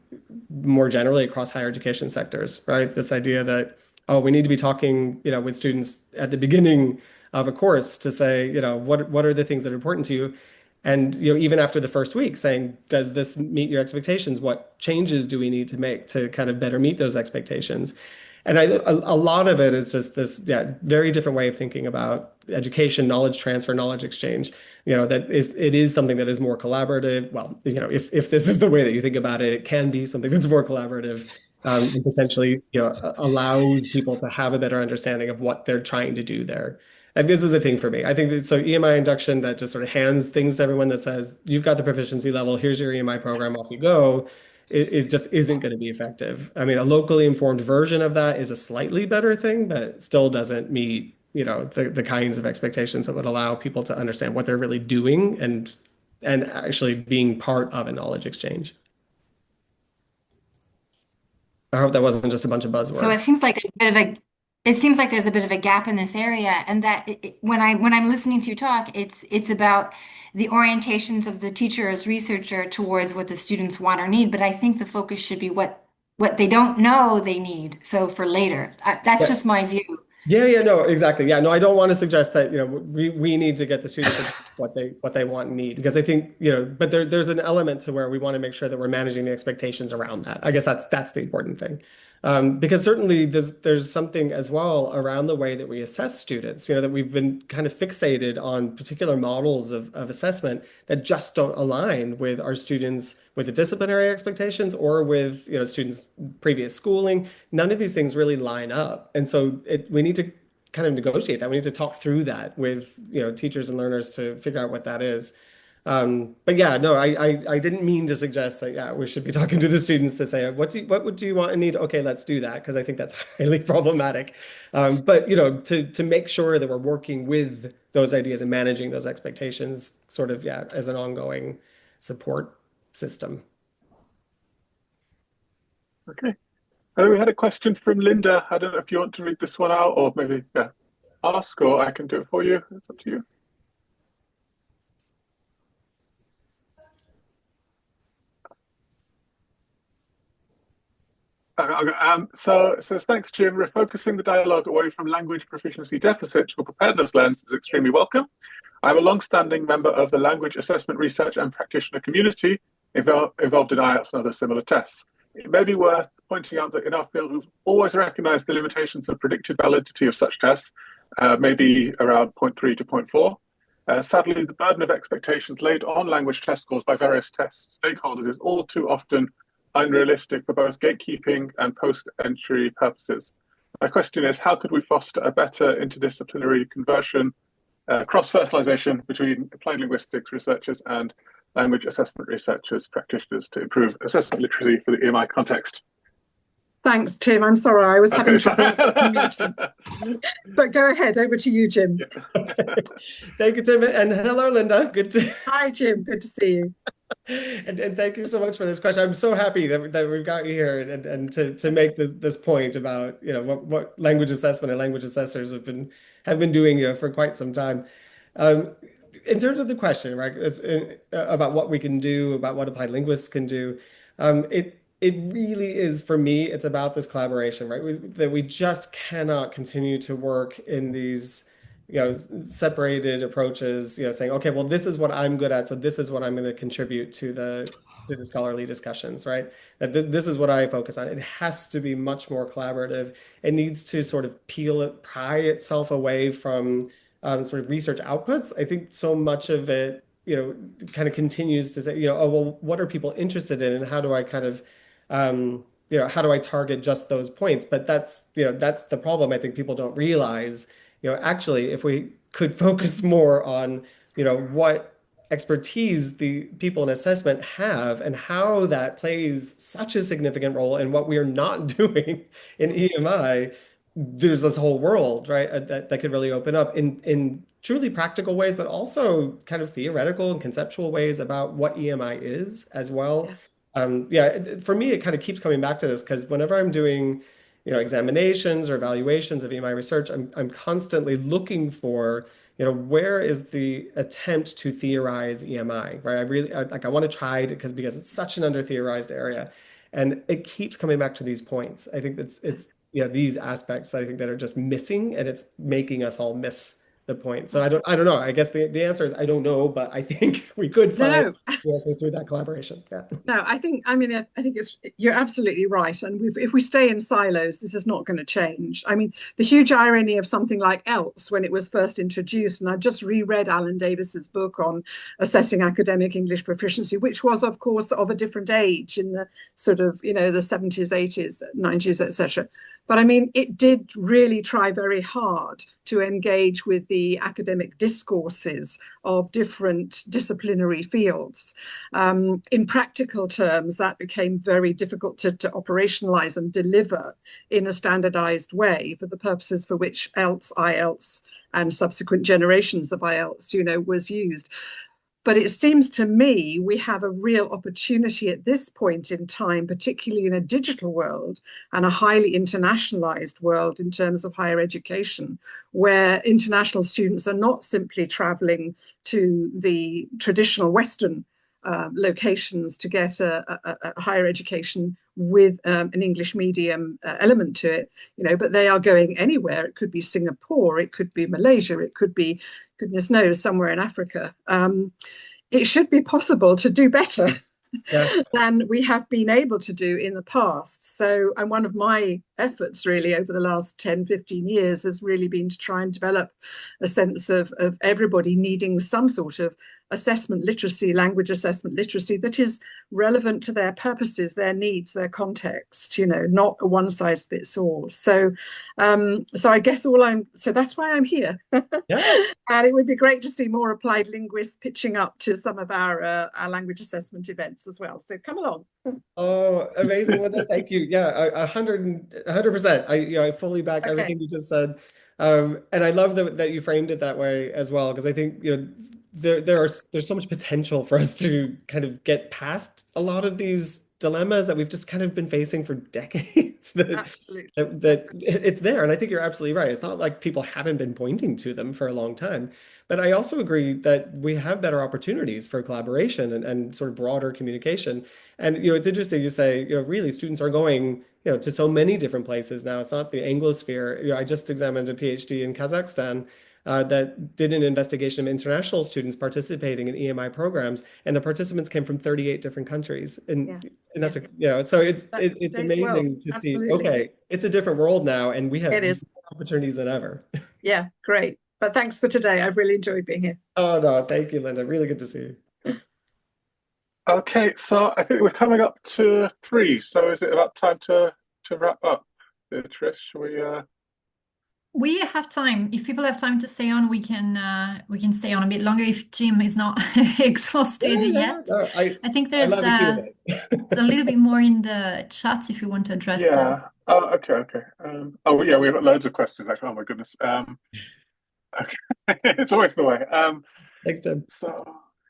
more generally across higher education sectors, right? This idea that, oh, we need to be talking, with students at the beginning of a course to say, what are the things that are important to you? And, even after the first week, saying, does this meet your expectations? What changes do we need to make to kind of better meet those expectations? And a lot of it is just this, very different way of thinking about education, knowledge transfer, knowledge exchange. It is something that is more collaborative. Well, if this is the way that you think about it, it can be something that's more collaborative, and potentially, allows people to have a better understanding of what they're trying to do there. And this is a thing for me. I think that, so EMI induction that just sort of hands things to everyone that says, you've got the proficiency level, here's your EMI program, off you go, it just isn't going to be effective. I mean, a locally informed version of that is a slightly better thing, but still doesn't meet, the kinds of expectations that would allow people to understand what they're really doing and actually being part of a knowledge exchange. I hope that wasn't just a bunch of buzzwords. So it seems like there's a bit of a gap in this area, and that when I'm listening to you talk, it's about the orientations of the teacher as researcher towards what the students want or need. But I think the focus should be what they don't know they need. So for later, that's just my view. Yeah, no, exactly. Yeah, no, I don't want to suggest that, we need to get the students what they want and need, because I think, but there's an element to where we want to make sure that we're managing the expectations around that. I guess that's the important thing. Because certainly there's something as well around the way that we assess students, that we've been kind of fixated on particular models of assessment that just don't align with our students, with the disciplinary expectations, or with, students' previous schooling. None of these things really line up. And so we need to kind of negotiate that. We need to talk through that with, teachers and learners to figure out what that is. But yeah, no, I didn't mean to suggest that, we should be talking to the students to say, what would you want and need? Okay, let's do that, because I think that's highly problematic. But, to make sure that we're working with those ideas and managing those expectations sort of, as an ongoing support system. Okay. We had a question from Linda. I don't know if you want to read this one out, or maybe ask, or I can do it for you. It's up to you. So it says, thanks, Jim. Refocusing the dialogue away from language proficiency deficit to a preparedness lens is extremely welcome. I'm a long-standing member of the language assessment research and practitioner community involved in IELTS and other similar tests. it may be worth pointing out that in our field, we've always recognized the limitations of predicted validity of such tests, maybe around 0.3 to 0.4. Sadly, the burden of expectations laid on language test scores by various test stakeholders is all too often unrealistic for both gatekeeping and post-entry purposes. My question is, how could we foster a better interdisciplinary conversion, cross-fertilization between applied linguistics researchers and language assessment researchers, practitioners, to improve assessment literacy for the EMI context? Thanks, Tim. I'm sorry, I was having trouble meeting. But go ahead, over to you, Jim. Yeah. Thank you, Tim, and hello, Linda. Hi, Jim. Good to see you. And thank you so much for this question. I'm so happy that we've got you here and to make this point about what language assessment and language assessors have been doing for quite some time. In terms of the question, right, about what we can do, about what applied linguists can do, it really is, for me, it's about this collaboration, right? That we just cannot continue to work in these separated approaches, saying, okay, well, this is what I'm good at, so this is what I'm going to contribute to the scholarly discussions, right? That this is what I focus on. It has to be much more collaborative. It needs to sort of pry itself away from sort of research outputs. I think so much of it, kind of continues to say, oh, well, what are people interested in, and how do I kind of how do I target just those points? But that's the problem. I think people don't realize, actually, if we could focus more on, what expertise the people in assessment have and how that plays such a significant role in what we are not doing in EMI, there's this whole world, right, that could really open up in truly practical ways, but also kind of theoretical and conceptual ways about what EMI is as well. For me, it kind of keeps coming back to this, because whenever I'm doing, examinations or evaluations of EMI research, I'm constantly looking for, where is the attempt to theorize EMI, right? I want to try it because it's such an under-theorized area, and it keeps coming back to these points. I think it's these aspects, I think, that are just missing, and it's making us all miss the point. So I don't know. I guess the answer is I don't know, but I think we could find the answer through that collaboration. Yeah. No, I think you're absolutely right. And if we stay in silos, this is not going to change. I mean, the huge irony of something like ELTS when it was first introduced, and I've just reread Alan Davis's book on assessing academic English proficiency, which was, of course, of a different age in the sort of, the 70s, 80s, 90s, etc. But I mean, it did really try very hard to engage with the academic discourses of different disciplinary fields. In practical terms, that became very difficult to operationalize and deliver in a standardized way for the purposes for which ELTS, IELTS, and subsequent generations of IELTS, was used. But it seems to me we have a real opportunity at this point in time, particularly in a digital world and a highly internationalized world in terms of higher education, where international students are not simply traveling to the traditional Western locations to get a higher education with an English medium element to it, but they are going anywhere. It could be Singapore, it could be Malaysia, it could be, goodness knows, somewhere in Africa. It should be possible to do better than we have been able to do in the past. So, and one of my efforts really over the last 10, 15 years has really been to try and develop a sense of everybody needing some sort of assessment literacy, language assessment literacy that is relevant to their purposes, their needs, their context, not a one size fits all. So I guess so that's why I'm here. And it would be great to see more applied linguists pitching up to some of our language assessment events as well. So come along. Oh, amazing, Linda. Thank you. Yeah, 100%. I fully back everything you just said. And I love that you framed it that way as well, because I think, there's so much potential for us to kind of get past a lot of these dilemmas that we've just kind of been facing for decades. that it's there. And I think you're absolutely right. It's not like people haven't been pointing to them for a long time. But I also agree that we have better opportunities for collaboration and sort of broader communication. And it's interesting you say, really students are going to so many different places now. It's not the Anglosphere. I just examined a PhD in Kazakhstan. that did an investigation of international students participating in EMI programs, and the participants came from 38 different countries. And that's so it's amazing to see, okay, it's a different world now, and we have more opportunities than ever. Yeah, great. But thanks for today. I've really enjoyed being here. Oh, no, thank you, Linda. Really good to see you. Okay, so I think we're coming up to 3. So is it about time to wrap up, Trish? Shall we? We have time. If people have time to stay on, we can stay on a bit longer if Jim is not exhausted yet. No, I think there's a little bit more in the chat if you want to address that. Oh, okay. Oh, yeah, we've got loads of questions actually. Oh my goodness. Okay, it's always the way. Thanks, Tim. So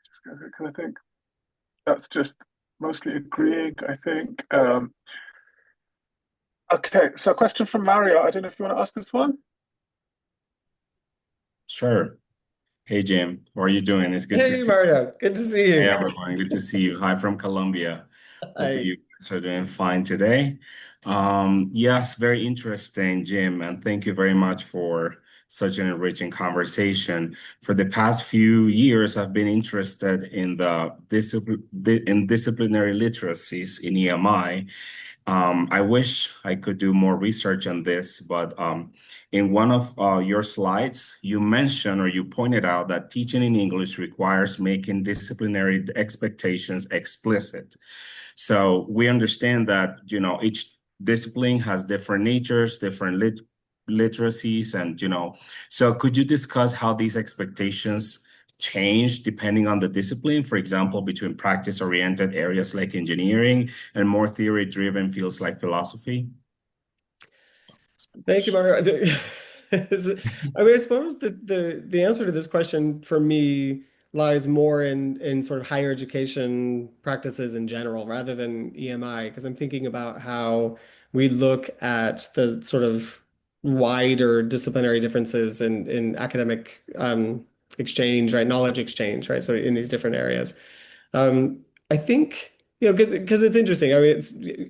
just gonna kind of think. That's just mostly agreeing, I think. Okay, so a question from Mario. I don't know if you want to ask this one. Sure. Hey, Jim. How are you doing? It's good to see you. Hey, Mario. Good to see you. Hey, everyone. Good to see you. Hi from Colombia. Hope you guys are doing fine today. Yes, very interesting, Jim, and thank you very much for such an enriching conversation. For the past few years, I've been interested in disciplinary literacies in EMI. I wish I could do more research on this, but in one of your slides, you mentioned or you pointed out that teaching in English requires making disciplinary expectations explicit. So we understand that, each discipline has different natures, different literacies, and, so could you discuss how these expectations change depending on the discipline, for example, between practice-oriented areas like engineering and more theory-driven fields like philosophy? Thank you, Mario. I suppose the answer to this question for me lies more in sort of higher education practices in general rather than EMI, because I'm thinking about how we look at the sort of wider disciplinary differences in academic exchange, right? Knowledge exchange, right? So in these different areas. I think, because it's interesting.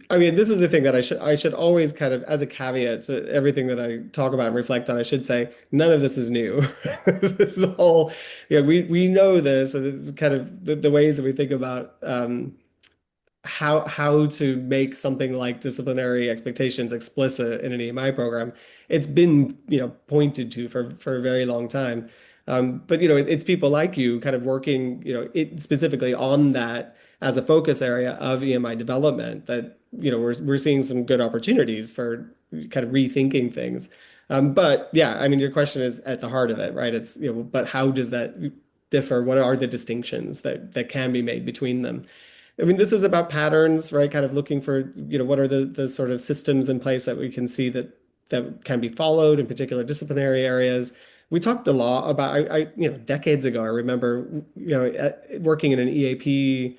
I mean, this is the thing that I should always kind of, as a caveat to everything that I talk about and reflect on, I should say none of this is new. This is all, we know this, and it's kind of the ways that we think about how to make something like disciplinary expectations explicit in an EMI program. It's been, pointed to for a very long time. But it's people like you kind of working, specifically on that as a focus area of EMI development that, we're seeing some good opportunities for kind of rethinking things. But yeah, I mean, your question is at the heart of it, right? It's, but how does that differ? What are the distinctions that can be made between them? I mean, this is about patterns, right? Kind of looking for, what are the sort of systems in place that we can see that can be followed in particular disciplinary areas. We talked a lot about, decades ago, I remember, working in an EAP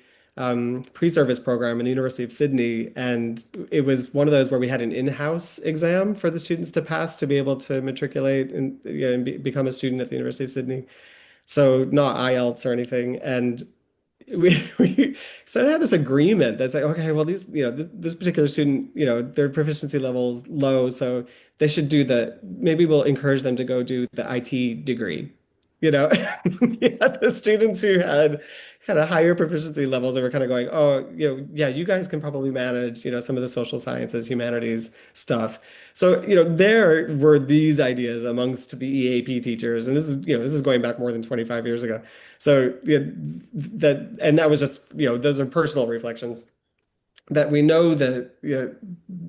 pre-service program in the University of Sydney. And it was one of those where we had an in-house exam for the students to pass to be able to matriculate and become a student at the University of Sydney. So not IELTS or anything. And we so I had this agreement that's like, okay, well, these, this particular student, their proficiency level's low, so they should maybe we'll encourage them to go do the IT degree. We had the students who had kind of higher proficiency levels and were kind of going, oh, yeah, you guys can probably manage, some of the social sciences, humanities stuff. So, there were these ideas amongst the EAP teachers, and this is going back more than 25 years ago. So that was just, those are personal reflections that we know that,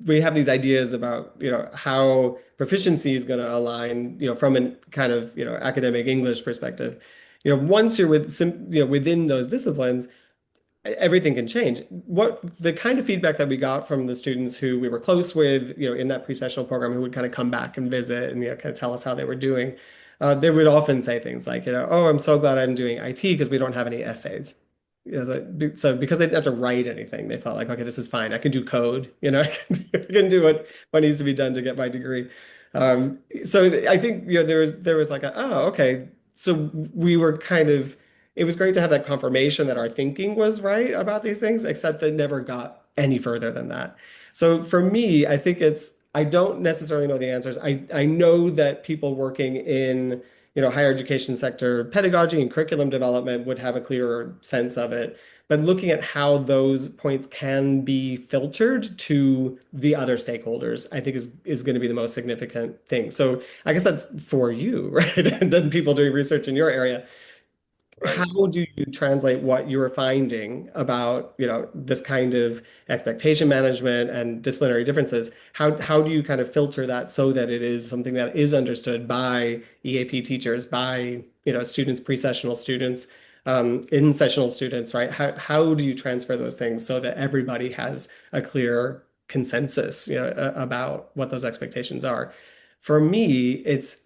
we have these ideas about, how proficiency is going to align, from a kind of, academic English perspective. Once you're within those disciplines, everything can change. What the kind of feedback that we got from the students who we were close with, in that pre-sessional program, who would kind of come back and visit and, kind of tell us how they were doing, they would often say things like, oh, I'm so glad I'm doing IT because we don't have any essays. So because they didn't have to write anything, they felt like, okay, this is fine. I can do code, I can do what needs to be done to get my degree. So I think, there was like oh, okay. So we were it was great to have that confirmation that our thinking was right about these things, except that never got any further than that. So for me, I think I don't necessarily know the answers. I know that people working in higher education sector pedagogy and curriculum development would have a clearer sense of it. But looking at how those points can be filtered to the other stakeholders, I think is going to be the most significant thing. So I guess that's for you, right? And then people doing research in your area. Right. How do you translate what you're finding about, this kind of expectation management and disciplinary differences? How do you kind of filter that so that it is something that is understood by EAP teachers, by, students, pre-sessional students, in-sessional students, right? How do you transfer those things so that everybody has a clear consensus, about what those expectations are? For me,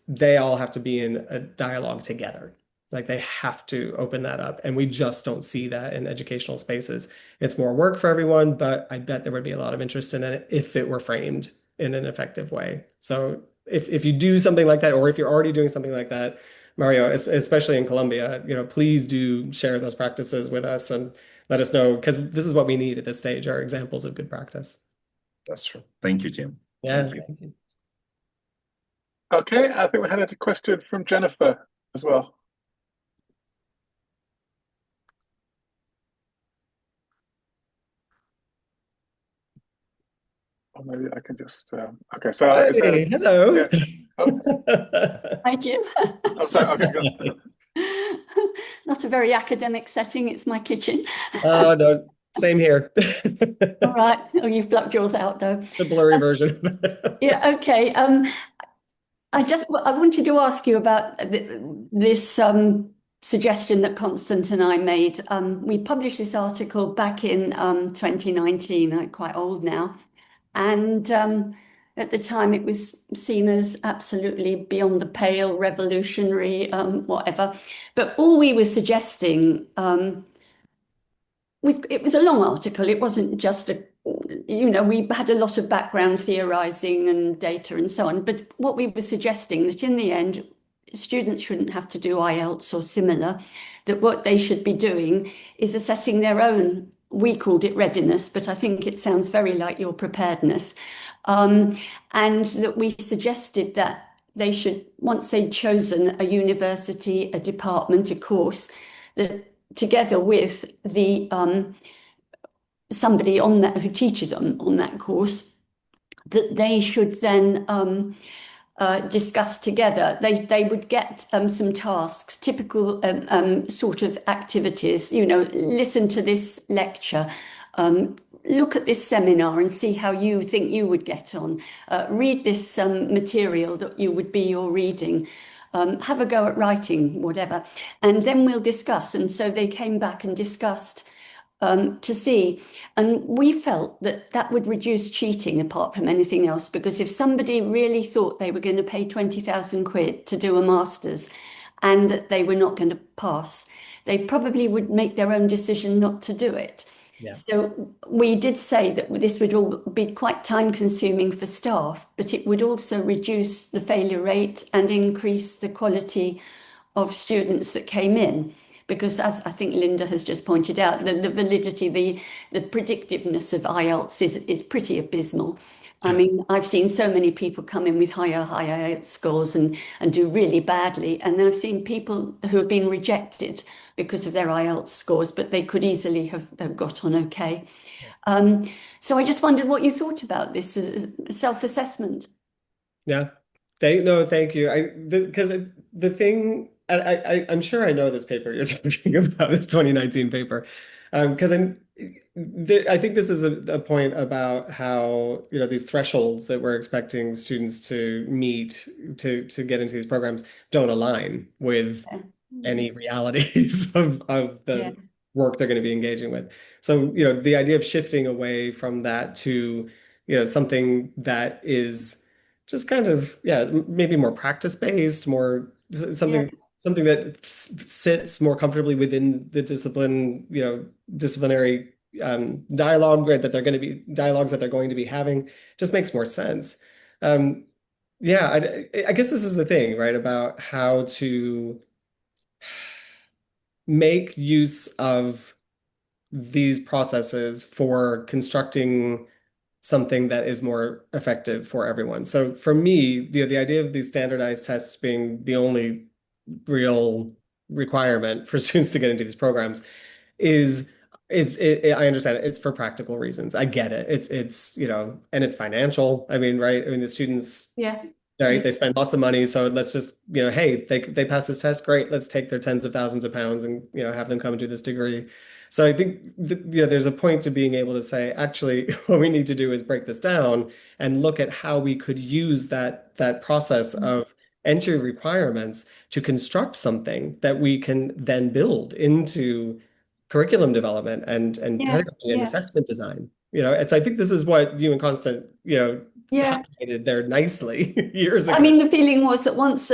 they all have to be in a dialogue together. Like they have to open that up. And we just don't see that in educational spaces. It's more work for everyone, but I bet there would be a lot of interest in it if it were framed in an effective way. So if you do something like that, or if you're already doing something like that, Mario, especially in Colombia, please do share those practices with us and let us know, because this is what we need at this stage, are examples of good practice. That's true. Thank you, Jim. Yeah. Thank you. Okay, I think we had a question from Jennifer as well. Or maybe I can just, okay, so it says, hello. Yeah. Oh, Hi, Jim. oh, sorry, okay, go. Not a very academic setting. It's my kitchen. Oh, no, same here. All right. Oh, you've blocked yours out, though. The blurry version. Yeah, okay. I wanted to ask you about this suggestion that Constant and I made. We published this article back in 2019, quite old now. And at the time, it was seen as absolutely beyond the pale, revolutionary, whatever. But all we were suggesting, it was a long article. It wasn't just we had a lot of background theorizing and data and so on. But what we were suggesting, that in the end, students shouldn't have to do IELTS or similar, that what they should be doing is assessing their own. We called it readiness, but I think it sounds very like your preparedness. And that we suggested that they should, once they'd chosen a university, a department, a course, that together with the somebody on that who teaches on that course, that they should then discuss together. They would get some tasks, typical sort of activities, listen to this lecture, look at this seminar and see how you think you would get on, read this material that you would be your reading, have a go at writing, whatever, and then we'll discuss. And so they came back and discussed to see. And we felt that that would reduce cheating apart from anything else, because if somebody really thought they were going to pay 20,000 quid to do a master's and that they were not going to pass, they probably would make their own decision not to do it. Yeah. So we did say that this would all be quite time consuming for staff, but it would also reduce the failure rate and increase the quality of students that came in. Because as I think Linda has just pointed out, the validity, the predictiveness of IELTS is pretty abysmal. I mean, I've seen so many people come in with higher IELTS scores and do really badly. And then I've seen people who have been rejected because of their IELTS scores, but they could easily have got on okay. So I just wondered what you thought about this self-assessment. Yeah, thank you. Because the thing, I'm sure I know this paper you're talking about, this 2019 paper, because I think this is a point about how, these thresholds that we're expecting students to meet to get into these programs don't align with any realities of the work they're going to be engaging with. So, the idea of shifting away from that to, something that is just kind of, maybe more practice-based, more something that sits more comfortably within the discipline, disciplinary dialogue, right, that they're going to be dialogues that they're going to be having, just makes more sense. I guess this is the thing, right, about how to make use of these processes for constructing something that is more effective for everyone. So for me, the idea of these standardized tests being the only real requirement for students to get into these programs is I understand it. It's for practical reasons. I get it. It's and it's financial. I mean, right? I mean, the students, Yeah. right? They spend lots of money, so let's just, hey, they pass this test, great. Let's take their tens of thousands of pounds and have them come and do this degree. So I think there's a point to being able to say, actually, what we need to do is break this down and look at how we could use that process of entry requirements to construct something that we can then build into curriculum development and pedagogy and assessment design. I think this is what you and Constant, highlighted there nicely years ago. I mean, the feeling was that once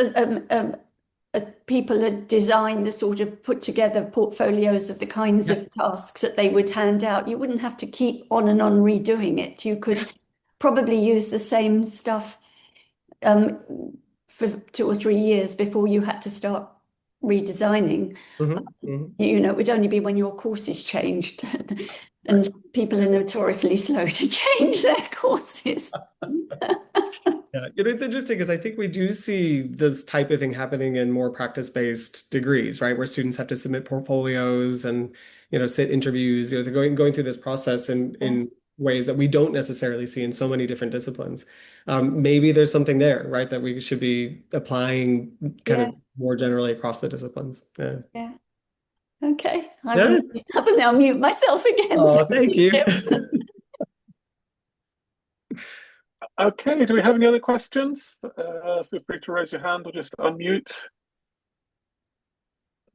people had designed the sort of put together portfolios of the kinds of tasks that they would hand out, you wouldn't have to keep on and on redoing it. You could probably use the same stuff for 2 or 3 years before you had to start redesigning. It would only be when your courses changed, and people are notoriously slow to change their courses. Yeah, it's interesting because I think we do see this type of thing happening in more practice-based degrees, right? Where students have to submit portfolios and, sit interviews, they're going through this process in ways that we don't necessarily see in so many different disciplines. Maybe there's something there, right? That we should be applying kind of more generally across the disciplines. Yeah. Okay. I will now mute myself again. Oh, thank you. Okay, do we have any other questions? Feel free to raise your hand or just unmute.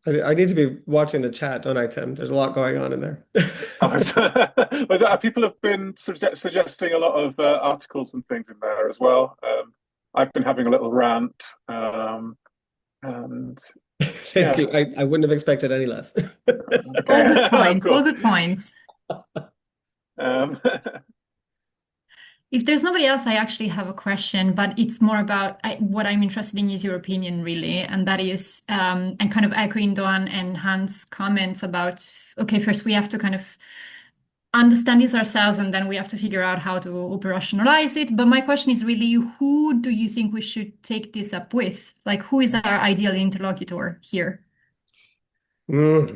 I need to be watching the chat, don't I, Tim? There's a lot going on in there. People have been suggesting a lot of articles and things in there as well. I've been having a little rant. And thank you. I wouldn't have expected any less. All good points. All good points. If there's nobody else, I actually have a question, but it's more about what I'm interested in is your opinion, really. And that is, and kind of echoing Doan and Hans' comments about, okay, first we have to kind of understand this ourselves, and then we have to figure out how to operationalize it. But my question is really, who do you think we should take this up with? Like, who is our ideal interlocutor here? Yeah,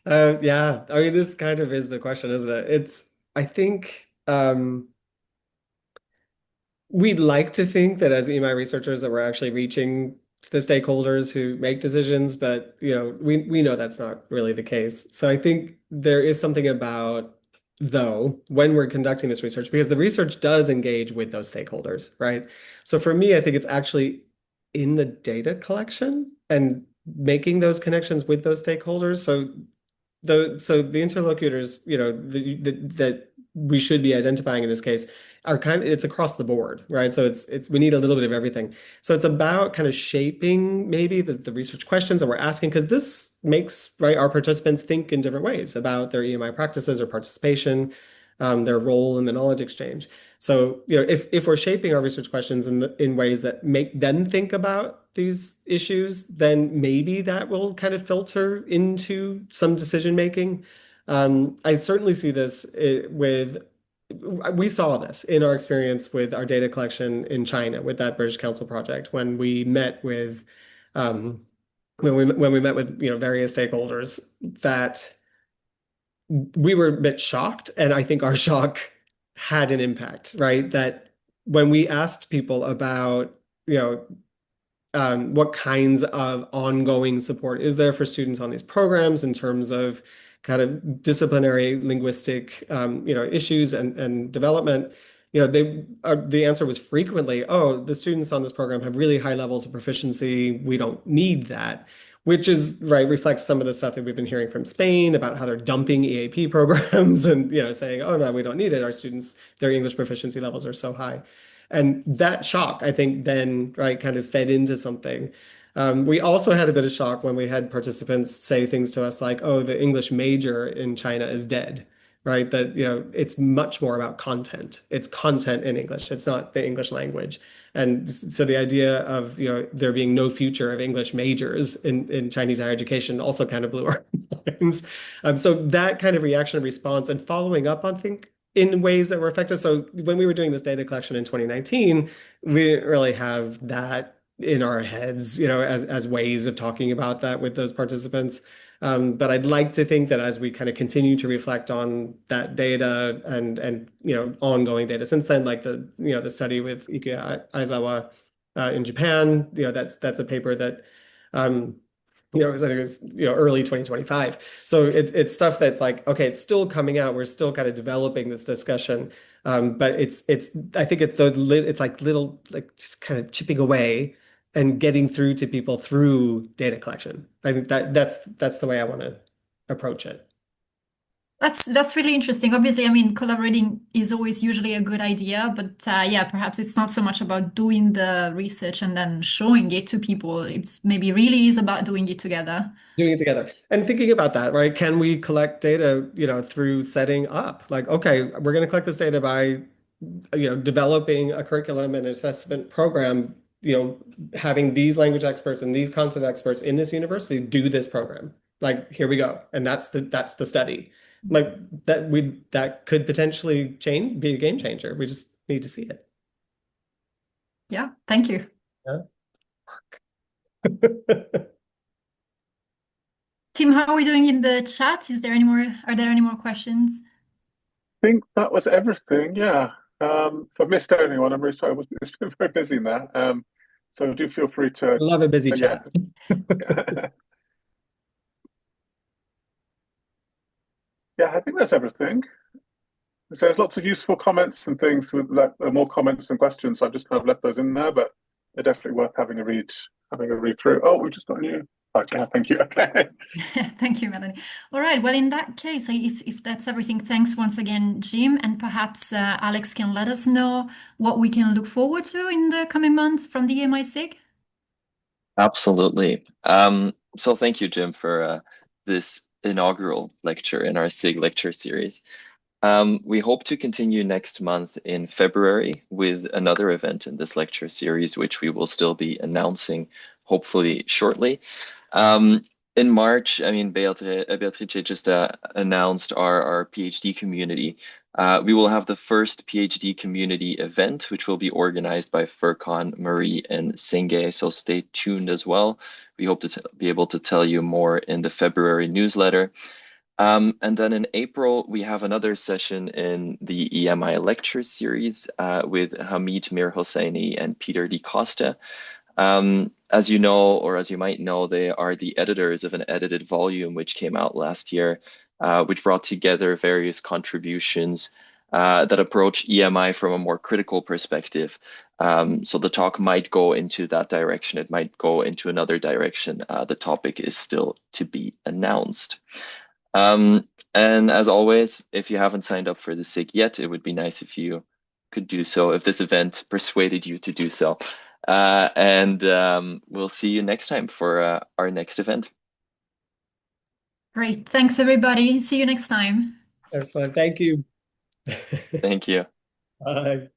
I mean, this kind of is the question, isn't it? I think we'd like to think that as EMI researchers that we're actually reaching the stakeholders who make decisions, but we know that's not really the case. So I think there is something about, though, when we're conducting this research, because the research does engage with those stakeholders, right? So for me, I think it's actually in the data collection and making those connections with those stakeholders. So the interlocutors, that we should be identifying in this case are it's across the board, right? So we need a little bit of everything. So it's about kind of shaping maybe the research questions that we're asking, because this makes, right, our participants think in different ways about their EMI practices or participation, their role in the knowledge exchange. So, if we're shaping our research questions in ways that make them think about these issues, then maybe that will kind of filter into some decision making. I certainly see this we saw this in our experience with our data collection in China with that British Council project when we met with when we met with various stakeholders, that we were a bit shocked, and I think our shock had an impact, right? That when we asked people about what kinds of ongoing support is there for students on these programs in terms of kind of disciplinary linguistic issues and development, the answer was frequently, oh, the students on this program have really high levels of proficiency, we don't need that, which is reflects some of the stuff that we've been hearing from Spain about how they're dumping EAP programs and saying, oh no, we don't need it, our students, their English proficiency levels are so high. And that shock, I think, then kind of fed into something. We also had a bit of shock when we had participants say things to us like, oh, the English major in China is dead, right? That, it's much more about content. It's content in English. It's not the English language. And so the idea of, there being no future of English majors in Chinese higher education also kind of blew our minds. So that kind of reaction and response and following up on in ways that were effective. So when we were doing this data collection in 2019, we didn't really have that in our heads, as ways of talking about that with those participants. But I'd like to think that as we kind of continue to reflect on that data and ongoing data since then, like the study with Ikuya Aizawa in Japan, that's a paper that I think it was early 2025. So it's stuff that's like, okay, it's still coming out. We're still kind of developing this discussion, but I think it's like little, like just kind of chipping away and getting through to people through data collection. I think that's the way I want to approach it. That's really interesting. Obviously, I mean, collaborating is always usually a good idea, but yeah, perhaps it's not so much about doing the research and then showing it to people. It's maybe really is about doing it together. Doing it together and thinking about that, right? Can we collect data, through setting up? Like, okay, we're going to collect this data by, developing a curriculum and assessment program, having these language experts and these content experts in this university do this program. Like, here we go, and that's the study. Like that could potentially be a game changer. We just need to see it. Yeah, thank you. Yeah. Tim, how are we doing in the chat? Are there any more questions? I think that was everything. Yeah. If I missed anyone, I'm really sorry. It's been very busy in there. So do feel free to. I love a busy chat. Yeah, I think that's everything. So there's lots of useful comments and things with more comments and questions. So I've just kind of left those in there, but they're definitely worth having a read through. Oh, we've just got a new. Okay, thank you. Okay. Thank you, Melanie. All right. Well, in that case, if that's everything, thanks once again, Jim, and perhaps Alex can let us know what we can look forward to in the coming months from the EMI SIG. Absolutely. So thank you, Jim, for this inaugural lecture in our SIG lecture series. We hope to continue next month in February with another event in this lecture series, which we will still be announcing hopefully shortly. In March, I mean, Beatrice just announced our PhD community. We will have the first PhD community event, which will be organized by Furkan, Marie, and Senge. So stay tuned as well. We hope to be able to tell you more in the February newsletter. And then in April, we have another session in the EMI lecture series with Hamid Mir Hosseini and Peter Di Costa. As you know, or as you might know, they are the editors of an edited volume which came out last year, which brought together various contributions that approach EMI from a more critical perspective. So the talk might go into that direction. It might go into another direction. The topic is still to be announced. And as always, if you haven't signed up for the SIG yet, it would be nice if you could do so, if this event persuaded you to do so. And we'll see you next time for our next event. Great. Thanks, everybody. See you next time. Excellent. Thank you. Thank you. Bye.